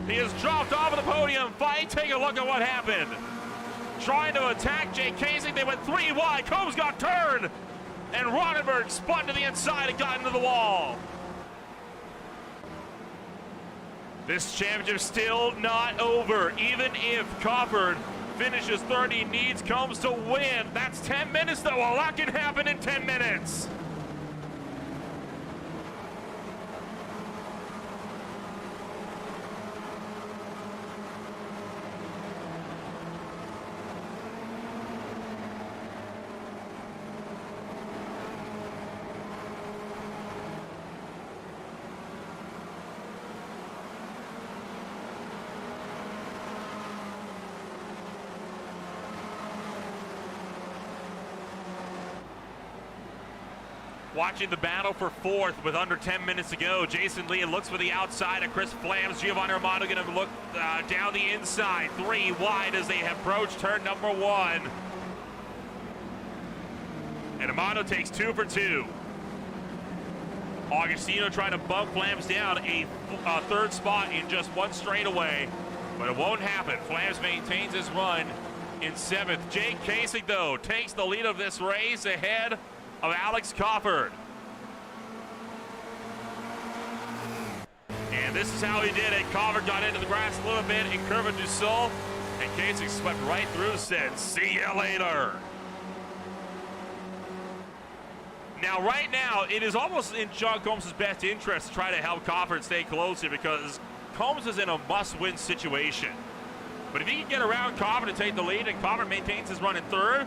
He has dropped off of the podium fight. Take a look at what happened. Trying to attack Jake Kasich. They went 3 wide. Combs got turned. And Ronenberg spun to the inside and got into the wall. This championship still not over. Even if Crawford finishes 3rd, he needs Combs to win. That's 10 minutes though. A lot can happen in 10 minutes. Watching the battle for 4th with under 10 minutes to go. Jason Lee looks for the outside of Chris Flams. Giovanni Romano going to look down the inside. 3 wide as they approach turn number 1. And Romano takes 2 for 2. Augustino trying to bump Flams down a 3rd spot in just 1 straightaway. But it won't happen. Flams maintains his run in 7th. Jake Kasich, though, takes the lead of this race ahead of Alex Crawford. And this is how he did it. Crawford got into the grass a little bit in Curva du Sol, and Kasich swept right through, said, see you later. Now, right now, it is almost in John Combs' best interest to try to help Crawford stay closer because Combs is in a must-win situation. But if he can get around Crawford to take the lead and Crawford maintains his run in 3rd,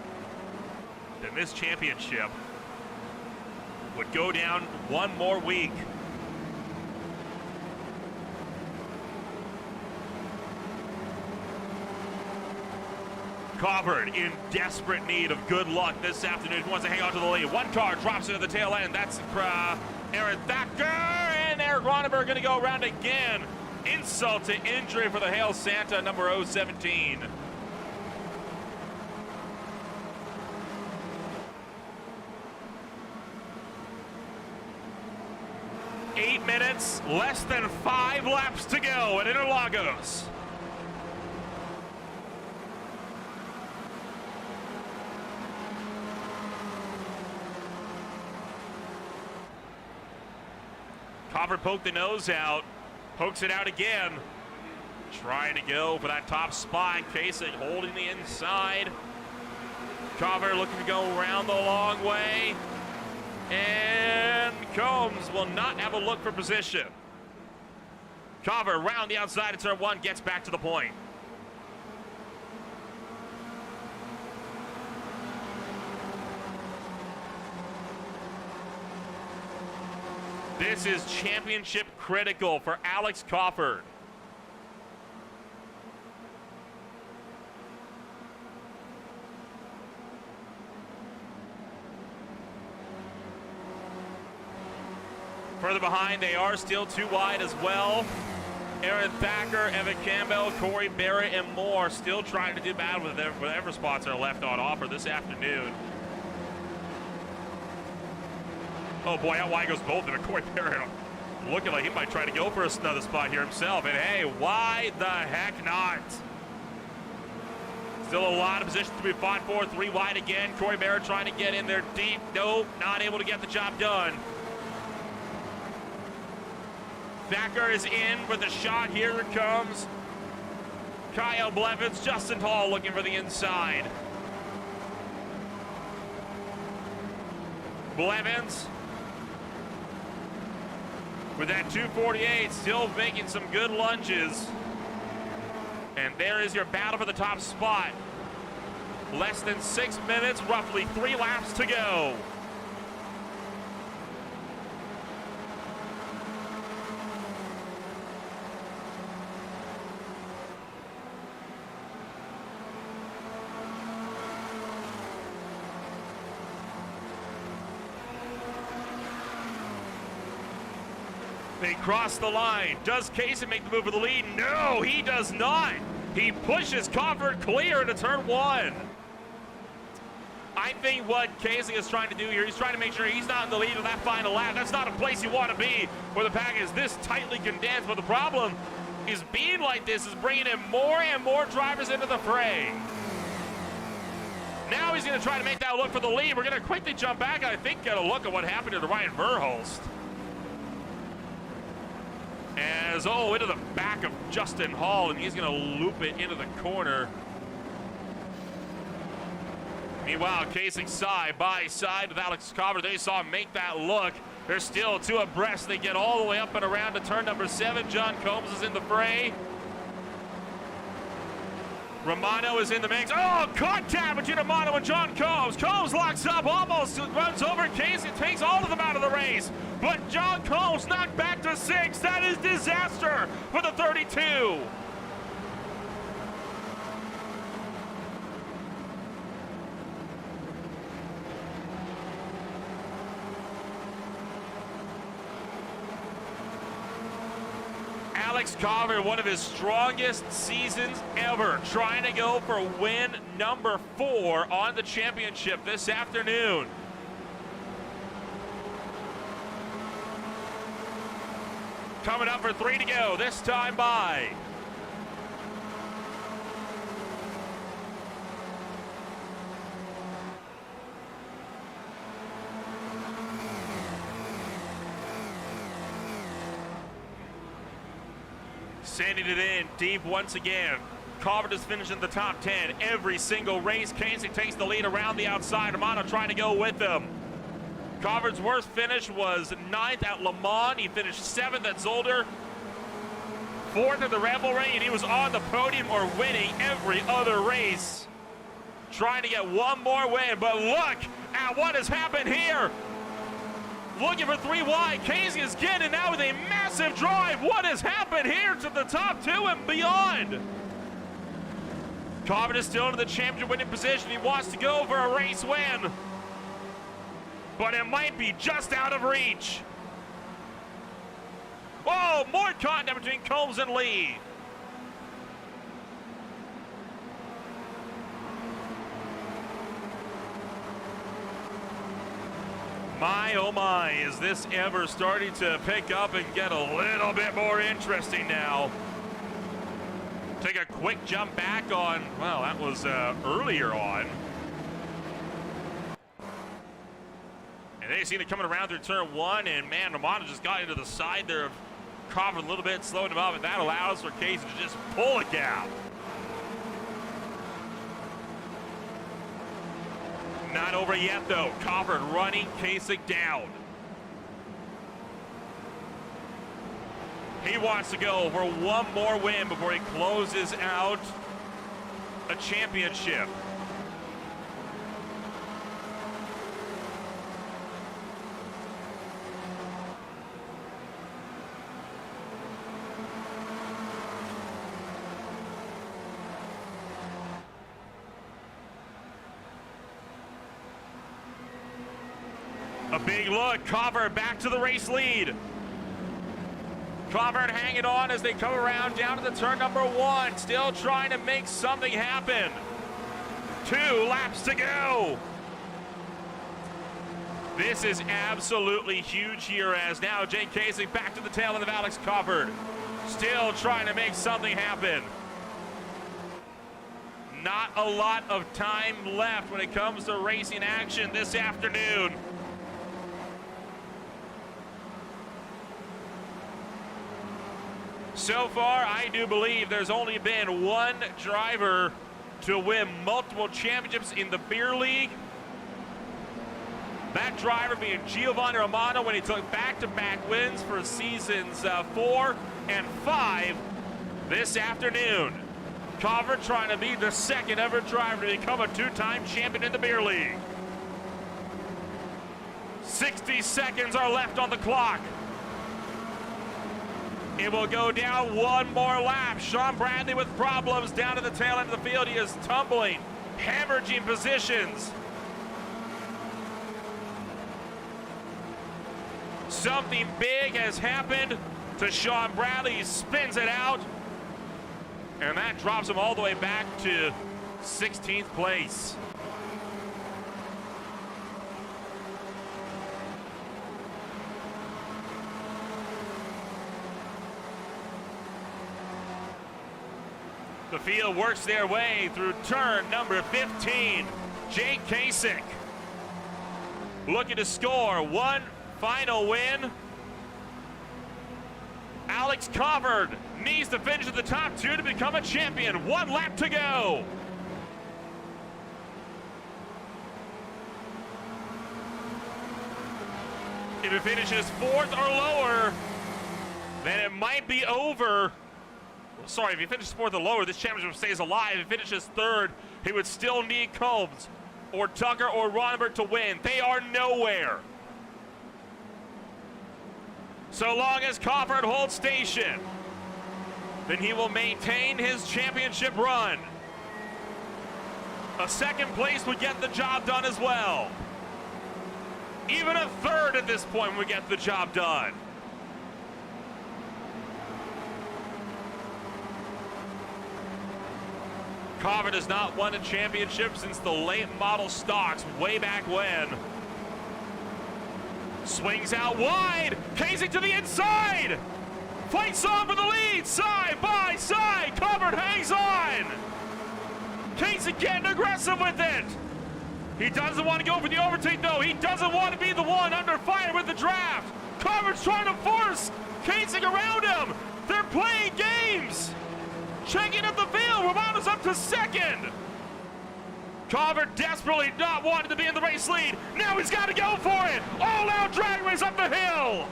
then this championship would go down 1 more week. Crawford in desperate need of good luck this afternoon. He wants to hang on to the lead. 1 car drops into the tail end. That's Aaron Thacker, and Eric Ronenberg going to go around again. Insult to injury for the Hail Santa, number 017. Eight minutes, less than 5 laps to go at Interlagos. Crawford poked the nose out, pokes it out again. Trying to go for that top spot. Kasich holding the inside. Crawford looking to go around the long way. And Combs will not have a look for position. Crawford around the outside of turn 1, gets back to the point. This is championship critical for Alex Crawford. Further behind, they are still 2 wide as well. Aaron Thacker, Evan Campbell, Corey Barrett, and more still trying to do battle with whatever spots are left on offer this afternoon. Oh boy, how wide goes both of them. Corey Barrett looking like he might try to go for another spot here himself. And hey, why the heck not? Still a lot of positions to be fought for. 3 wide again. Corey Barrett trying to get in there deep. Nope, not able to get the job done. Thacker is in with a shot. Here it comes. Kyle Blevins, Justin Hall looking for the inside. Blevins with that 248, still making some good lunges. And there is your battle for the top spot. Less than 6 minutes, roughly 3 laps to go. They cross the line. Does Casey make the move for the lead? No, he does not. He pushes Crawford clear into turn 1. I think what Casey is trying to do here, he's trying to make sure he's not in the lead of that final lap. That's not a place you want to be where the pack is this tightly condensed. But the problem is being like this is bringing in more and more drivers into the fray. Now he's going to try to make that look for the lead. We're going to quickly jump back, I think, get a look at what happened to Ryan Verhulst. As, into the back of Justin Hall, and he's going to loop it into the corner. Meanwhile, Kasich side by side with Alex Crawford. They saw him make that look. They're still 2 abreast. They get all the way up and around to turn number 7. John Combs is in the fray. Romano is in the mix. Oh, contact between Romano and John Combs. Combs locks up, almost runs over Casey, takes all of them out of the race. But John Combs knocked back to 6. That is disaster for the 32. Alex Crawford, one of his strongest seasons ever, trying to go for win number 4 on the championship this afternoon. Coming up for 3 to go, this time by. Sending it in deep once again. Crawford is finishing the top 10 every single race. Kasich takes the lead around the outside. Romano trying to go with him. Crawford's worst finish was 9th at Le Mans. He finished 7th at Zolder, 4th at the Revelry, and he was on the podium or winning every other race. Trying to get one more win, but look at what has happened here. Looking for 3 wide. Casey is getting out with a massive drive. What has happened here to the top 2 and beyond? Crawford is still in the championship winning position. He wants to go for a race win, but it might be just out of reach. Oh, more contact between Combs and Lee. My, oh my, is this ever starting to pick up and get a little bit more interesting now. Take a quick jump back on, well, that was earlier on. And they seen it coming around through turn 1, and man, Romano just got into the side there of Crawford a little bit, slowing him up, and that allows for Casey to just pull a gap. Not over yet, though. Crawford running Kasich down. He wants to go for one more win before he closes out a championship. A big look, Crawford back to the race lead. Crawford hanging on as they come around down to the turn number 1, still trying to make something happen. 2 laps to go. This is absolutely huge here as now Jake Kasich back to the tail end of Alex Crawford. Still trying to make something happen. Not a lot of time left when it comes to racing action this afternoon. So far, I do believe there's only been one driver to win multiple championships in the beer league. That driver being Giovanni Romano when he took back-to-back wins for seasons 4 and 5 this afternoon. Carver trying to be the second ever driver to become a two-time champion in the beer league. 60 seconds are left on the clock. It will go down one more lap. Sean Bradley with problems down at the tail end of the field. He is tumbling, hemorrhaging positions. Something big has happened to Sean Bradley. He spins it out, and that drops him all the way back to 16th place. The field works their way through turn number 15. Jake Kasich looking to score one final win. Alex Covert needs to finish at the top two to become a champion. One lap to go. If it finishes fourth or lower, then it might be over. Sorry, if he finishes fourth or lower, this championship stays alive. If he finishes third, he would still need Combs or Tucker or Ronberg to win. They are nowhere. So long as Crawford holds station, then he will maintain his championship run. A second place would get the job done as well. Even a third at this point would get the job done. Crawford has not won a championship since the late model stocks way back when. Swings out wide, Kasich to the inside. Fights on for the lead, side by side. Crawford hangs on. Kasich getting aggressive with it. He doesn't want to go for the overtake though. He doesn't want to be the one under fire with the draft. Crawford's trying to force Kasich around him. They're playing games. Checking up the field, Romano's up to second. Carver desperately not wanting to be in the race lead. Now he's got to go for it. All out drag race up the hill.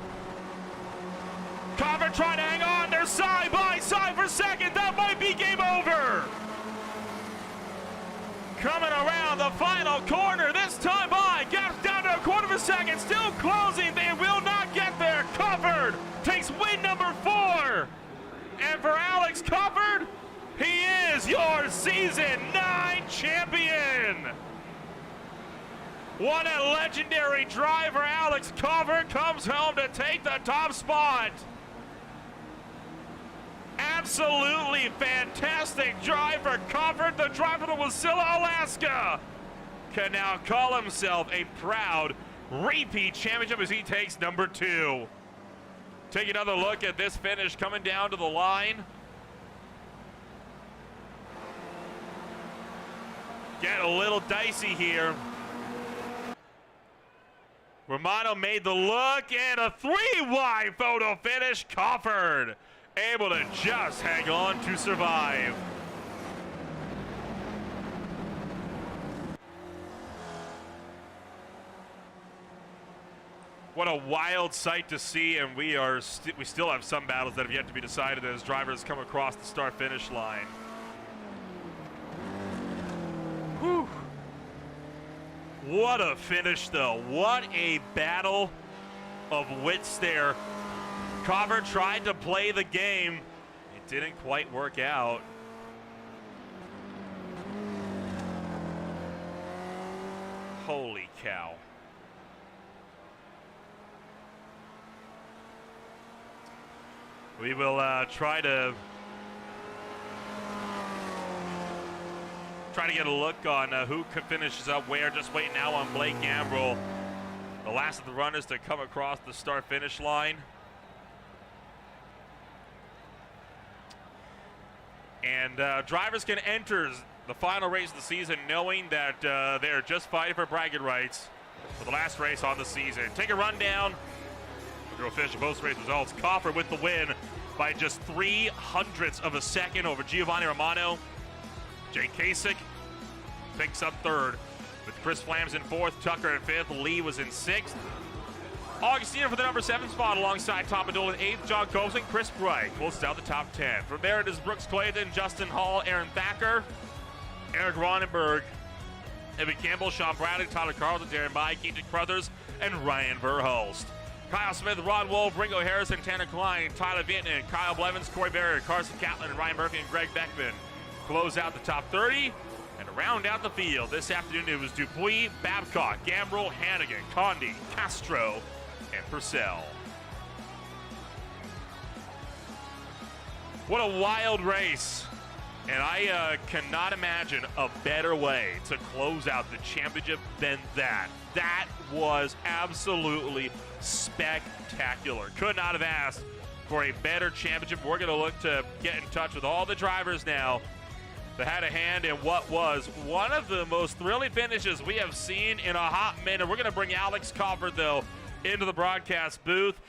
Carver trying to hang on. They're side by side for second. That might be game over. Coming around the final corner. This time by. Gaps down to a quarter of a second. Still closing. They will not get there. Covered takes win number 4. And for Alex Crawford, he is your season 9 champion. What a legendary driver. Alex Crawford comes home to take the top spot. Absolutely fantastic driver. Crawford, the driver of Wasilla, Alaska, can now call himself a proud repeat championship as he takes number 2. Take another look at this finish coming down to the line. Get a little dicey here. Romano made the look and a 3-wide photo finish. Crawford able to just hang on to survive. What a wild sight to see, and we still have some battles that have yet to be decided as drivers come across the start-finish line. Whew. What a finish, though. What a battle of wits there. Carver tried to play the game. It didn't quite work out. Holy cow. We will try to get a look on who finishes up where. Just waiting now on Blake Gambrill, the last of the runners to come across the start-finish line. And drivers can enter the final race of the season, knowing that they're just fighting for bragging rights for the last race on the season. Take a rundown. Your official post-race results. Coffer with the win by just 0.03 of a second over Giovanni Romano. Jake Kasich picks up third, with Chris Flams in fourth, Tucker in fifth, Lee was in sixth. Augustino for the number 7 spot alongside Tom Adol in 8th, John Colson, Chris Bright closes out the top 10. From there it is Brooks Clayton, Justin Hall, Aaron Thacker, Eric Ronenberg, Evan Campbell, Sean Bradley, Tyler Carlton, Darren Mai, Keaton Crothers, and Ryan Verhulst. Kyle Smith, Ron Wolf, Ringo Harrison, Tanner Klein, Tyler Vietnam, Kyle Blevins, Corey Barrett, Carson Catlin, and Ryan Murphy, and Greg Beckman close out the top 30. And to round out the field this afternoon, it was Dupuis, Babcock, Gambrel, Hannigan, Condi, Castro, and Purcell. What a wild race. And I cannot imagine a better way to close out the championship than that. That was absolutely spectacular. Could not have asked for a better championship. We're going to look to get in touch with all the drivers now that had a hand in what was one of the most thrilling finishes we have seen in a hot minute. We're going to bring Alex Coffer, though, into the broadcast booth.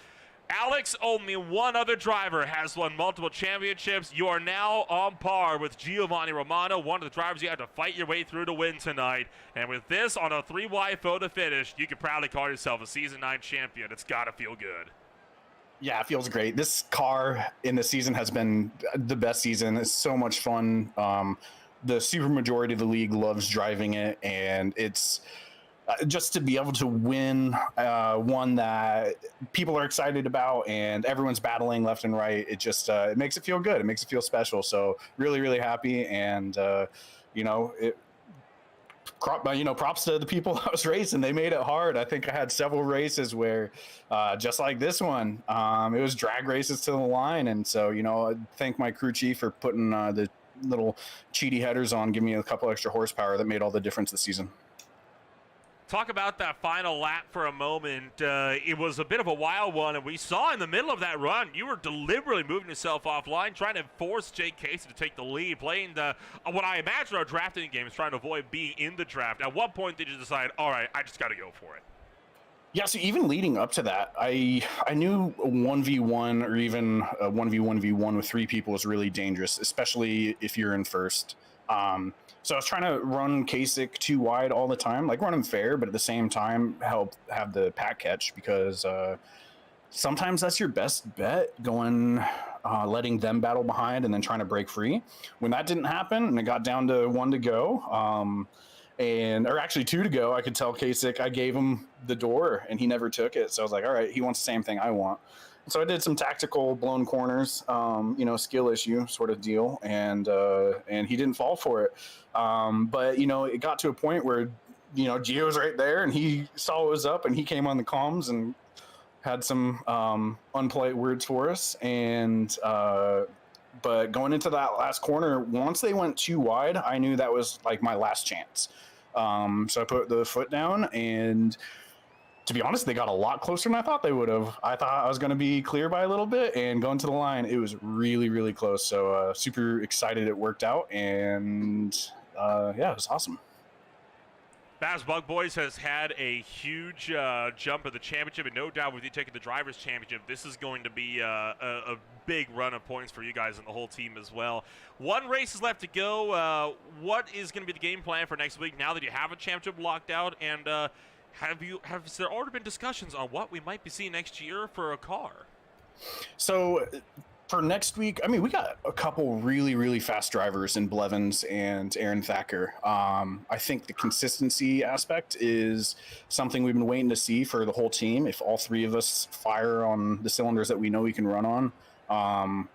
Alex, only one other driver has won multiple championships. You are now on par with Giovanni Romano, one of the drivers you had to fight your way through to win tonight. And with this on a 3-wide photo finish, you can proudly call yourself a Season 9 champion. It's got to feel good. Yeah, it feels great. This car in the season has been the best season. It's so much fun. The super majority of the league loves driving it, and it's just to be able to win one that people are excited about and everyone's battling left and right. It just it makes it feel good. It makes it feel special. So really, really happy. And props to the people I was racing. They made it hard. I think I had several races where just like this one, it was drag races to the line. And so, I thank my crew chief for putting the little cheaty headers on, giving me a couple extra horsepower that made all the difference this season. Talk about that final lap for a moment. It was a bit of a wild one, and we saw in the middle of that run, you were deliberately moving yourself offline, trying to force Jake Casey to take the lead, playing what I imagine our drafting game is trying to avoid being in the draft. At what point did you decide, all right, I just got to go for it? Yeah, so even leading up to that, I knew a 1v1 or even a 1v1v1 with 3 people is really dangerous, especially if you're in first. So I was trying to run Kasich too wide all the time, like run him fair, but at the same time help have the pack catch, because sometimes that's your best bet, going letting them battle behind and then trying to break free. When that didn't happen and it got down to 1 to go, or actually 2 to go, I could tell Kasich, I gave him the door and he never took it. So I was like, all right, he wants the same thing I want. So I did some tactical blown corners, skill issue sort of deal, and he didn't fall for it. But it got to a point where Gio was right there and he saw what was up and he came on the comms and had some unpolite words for us. And but going into that last corner, once they went too wide, I knew that was like my last chance. So I put the foot down, and to be honest, they got a lot closer than I thought they would have. I thought I was going to be clear by a little bit, and going to the line, it was really, really close. So super excited it worked out, and it was awesome. Baz Bug Boys has had a huge jump at the championship, and no doubt with you taking the Drivers' Championship, this is going to be a big run of points for you guys and the whole team as well. 1 race is left to go. What is going to be the game plan for next week now that you have a championship locked out? And has there already been discussions on what we might be seeing next year for a car? So for next week, we got a couple really, really fast drivers in Blevins and Aaron Thacker. I think the consistency aspect is something we've been waiting to see for the whole team. If all 3 of us fire on the cylinders that we know we can run on,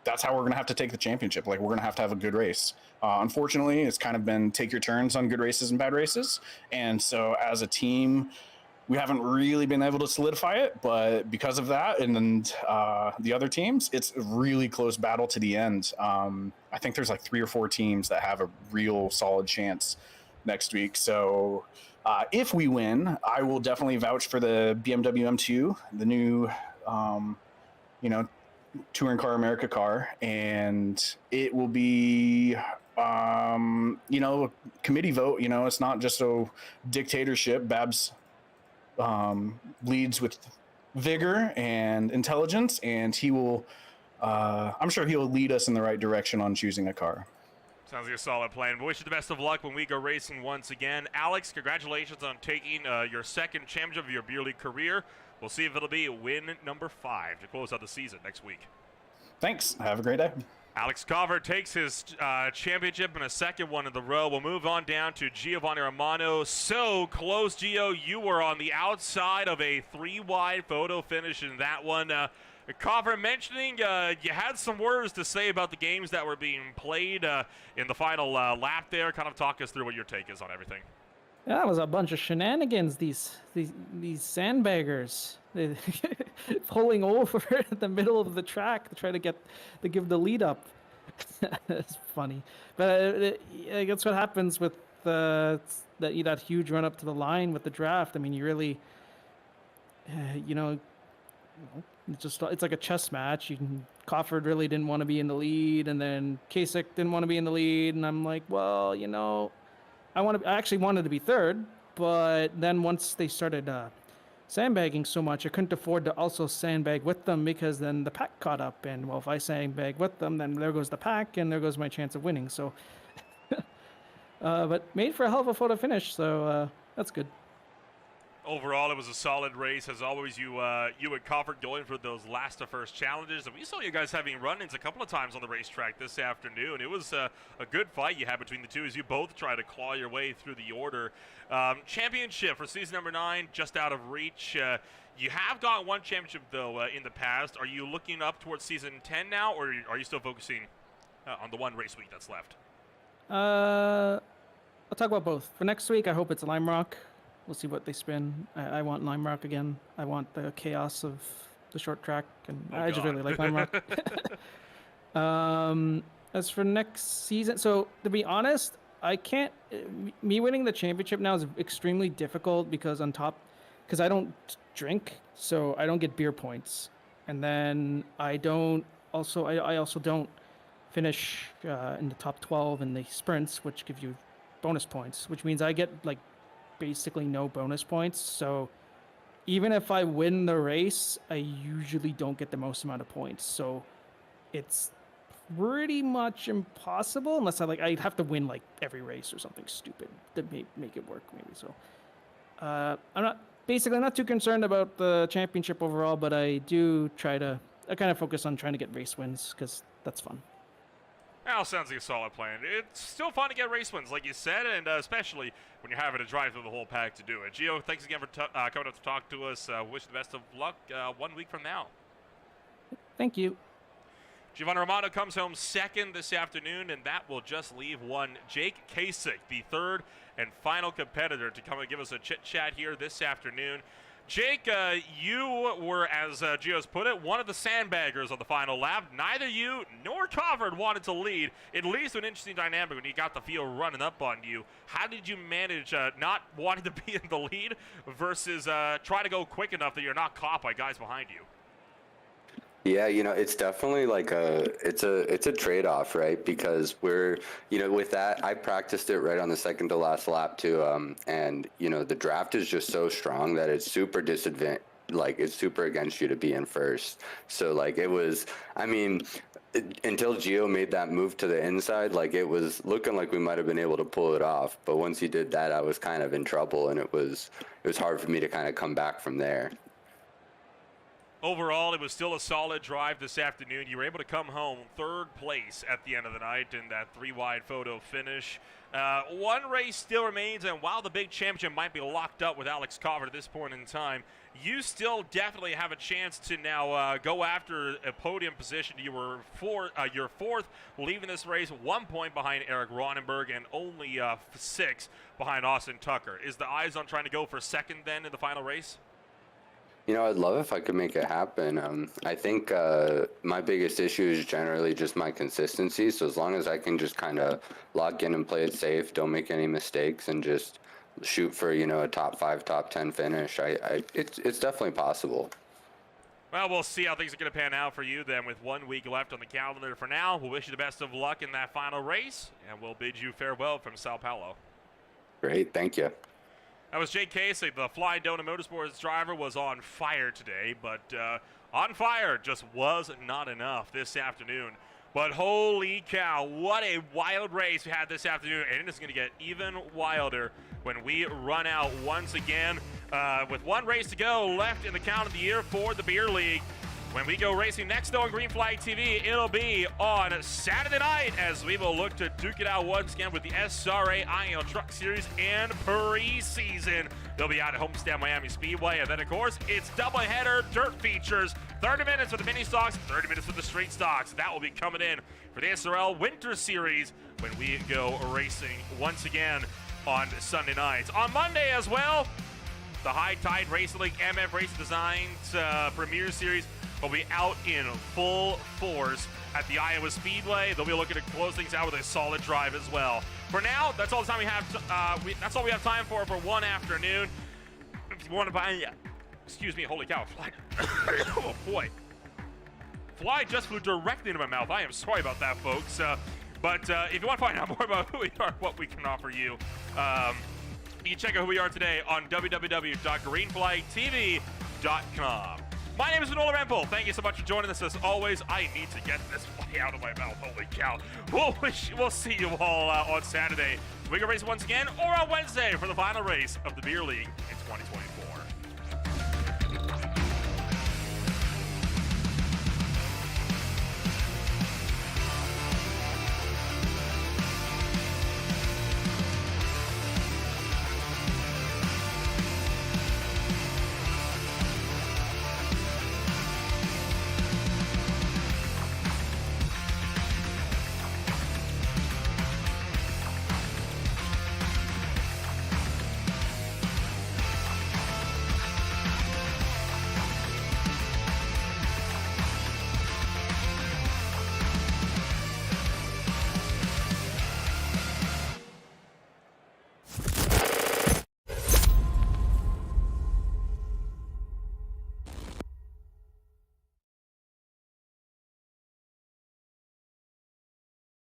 that's how we're going to have to take the championship. Like, we're going to have a good race. Unfortunately, it's kind of been take your turns on good races and bad races. And so as a team, we haven't really been able to solidify it, but because of that and then the other teams, it's a really close battle to the end. I think there's like 3 or 4 teams that have a real solid chance next week. So if we win, I will definitely vouch for the BMW M2, the new, Touring Car America car, and it will be Committee vote. It's not just a dictatorship. Babs leads with vigor and intelligence, and he will. I'm sure he will lead us in the right direction on choosing a car. Sounds like a solid plan. We wish you the best of luck when we go racing once again. Alex, congratulations on taking your second championship of your beer league career. We'll see if it'll be win number 5 to close out the season next week. Thanks. Have a great day. Alex Cover takes his championship and a second one in the row. We'll move on down to Giovanni Romano. So close, Gio. You were on the outside of a 3-wide photo finish in that one. Cover mentioning you had some words to say about the games that were being played in the final lap there. Kind of talk us through what your take is on everything. Yeah, it was a bunch of shenanigans. These sandbaggers pulling over at the middle of the track to try to give the lead up. It's funny, but that's what happens with that huge run up to the line with the draft. I mean, you really, it's like a chess match. Crawford really didn't want to be in the lead, and then Kasich didn't want to be in the lead, and I'm like, well, I actually wanted to be third, but then once they started sandbagging so much, I couldn't afford to also sandbag with them because then the pack caught up, and well, if I sandbag with them, then there goes the pack, and there goes my chance of winning. So, but made for a hell of a photo finish, so that's good. Overall, it was a solid race. As always, you and Crawford going for those last to first challenges. And we saw you guys having run-ins a couple of times on the racetrack this afternoon. It was a good fight you had between the two as you both try to claw your way through the order. Championship for season number 9, just out of reach. You have gotten one championship, though, in the past. Are you looking up towards season 10 now, or are you still focusing on the one race week that's left? I'll talk about both. For next week, I hope it's Lime Rock. We'll see what they spin. I want Lime Rock again. I want the chaos of the short track, and I just really like Lime Rock. As for next season, so to be honest, I can't. Me winning the championship now is extremely difficult because I don't drink, so I don't get beer points, and then I also don't finish in the top 12 in the sprints, which give you bonus points, which means I get basically no bonus points. So even if I win the race, I usually don't get the most amount of points. So it's pretty much impossible unless I'd have to win every race or something stupid to make it work maybe. So I'm not too concerned about the championship overall, but I kind of focus on trying to get race wins because that's fun. Well, sounds like a solid plan. It's still fun to get race wins, like you said, and especially when you're having to drive through the whole pack to do it. Gio, thanks again for coming up to talk to us. Wish you the best of luck 1 week from now. Thank you. Giovanni Romano comes home second this afternoon, and that will just leave one Jake Kasich, the third and final competitor, to come and give us a chit-chat here this afternoon. Jake, you were, as Gio's put it, one of the sandbaggers on the final lap. Neither you nor Crawford wanted to lead. It leads to an interesting dynamic when you got the field running up on you. How did you manage not wanting to be in the lead versus try to go quick enough that you're not caught by guys behind you? Yeah, it's definitely it's a trade-off, right? Because we're, with that, I practiced it right on the second to last lap too. And the draft is just so strong that it's super disadvantage, it's super against you to be in first. So it was, until Gio made that move to the inside, it was looking like we might have been able to pull it off. But once he did that, I was kind of in trouble, and it was hard for me to kind of come back from there. Overall, it was still a solid drive this afternoon. You were able to come home third place at the end of the night in that 3-wide photo finish. One race still remains, and while the big championship might be locked up with Alex Cover at this point in time, you still definitely have a chance to now go after a podium position. You were you're fourth, leaving this race 1 point behind Eric Ronenberg and only 6 behind Austin Tucker. Is the eyes on trying to go for second then in the final race? I'd love if I could make it happen. I think my biggest issue is generally just my consistency. So as long as I can just kind of lock in and play it safe, don't make any mistakes, and just shoot for, a top 5, top 10 finish, it's definitely possible. Well, we'll see how things are going to pan out for you then with 1 week left on the calendar. For now, we'll wish you the best of luck in that final race, and we'll bid you farewell from Sao Paulo. Great, thank you. That was Jake Casey, the Fly Donut Motorsports driver, was on fire today, but on fire just was not enough this afternoon. But holy cow, what a wild race we had this afternoon, and it's going to get even wilder when we run out once again. With one race to go left in the count of the year for the Beer League. When we go racing next on Green Flag TV, it'll be on Saturday night as we will look to duke it out once again with the SRA IL Truck Series and preseason. They'll be out at Homestead Miami Speedway, and then of course it's doubleheader dirt features. 30 minutes with the mini stocks, 30 minutes with the straight stocks. That will be coming in for the SRL Winter Series when we go racing once again on Sunday nights. On Monday as well, the High Tide Racing League MF Racing Designs Premier Series will be out in full force at the Iowa Speedway. They'll be looking to close things out with a solid drive as well. For now, that's all the time we have. That's all we have time for one afternoon. If you want to buy, excuse me, holy cow, fly! Oh boy, fly just flew directly into my mouth. I am sorry about that, folks. But if you want to find out more about who we are, what we can offer you. You can check out who we are today on www.greenflagtv.com. My name is Manola Rempel. Thank you so much for joining us as always. I need to get this fly out of my mouth. Holy cow. We'll see you all on Saturday. We go race once again, or on Wednesday for the final race of the Beer League in 2024.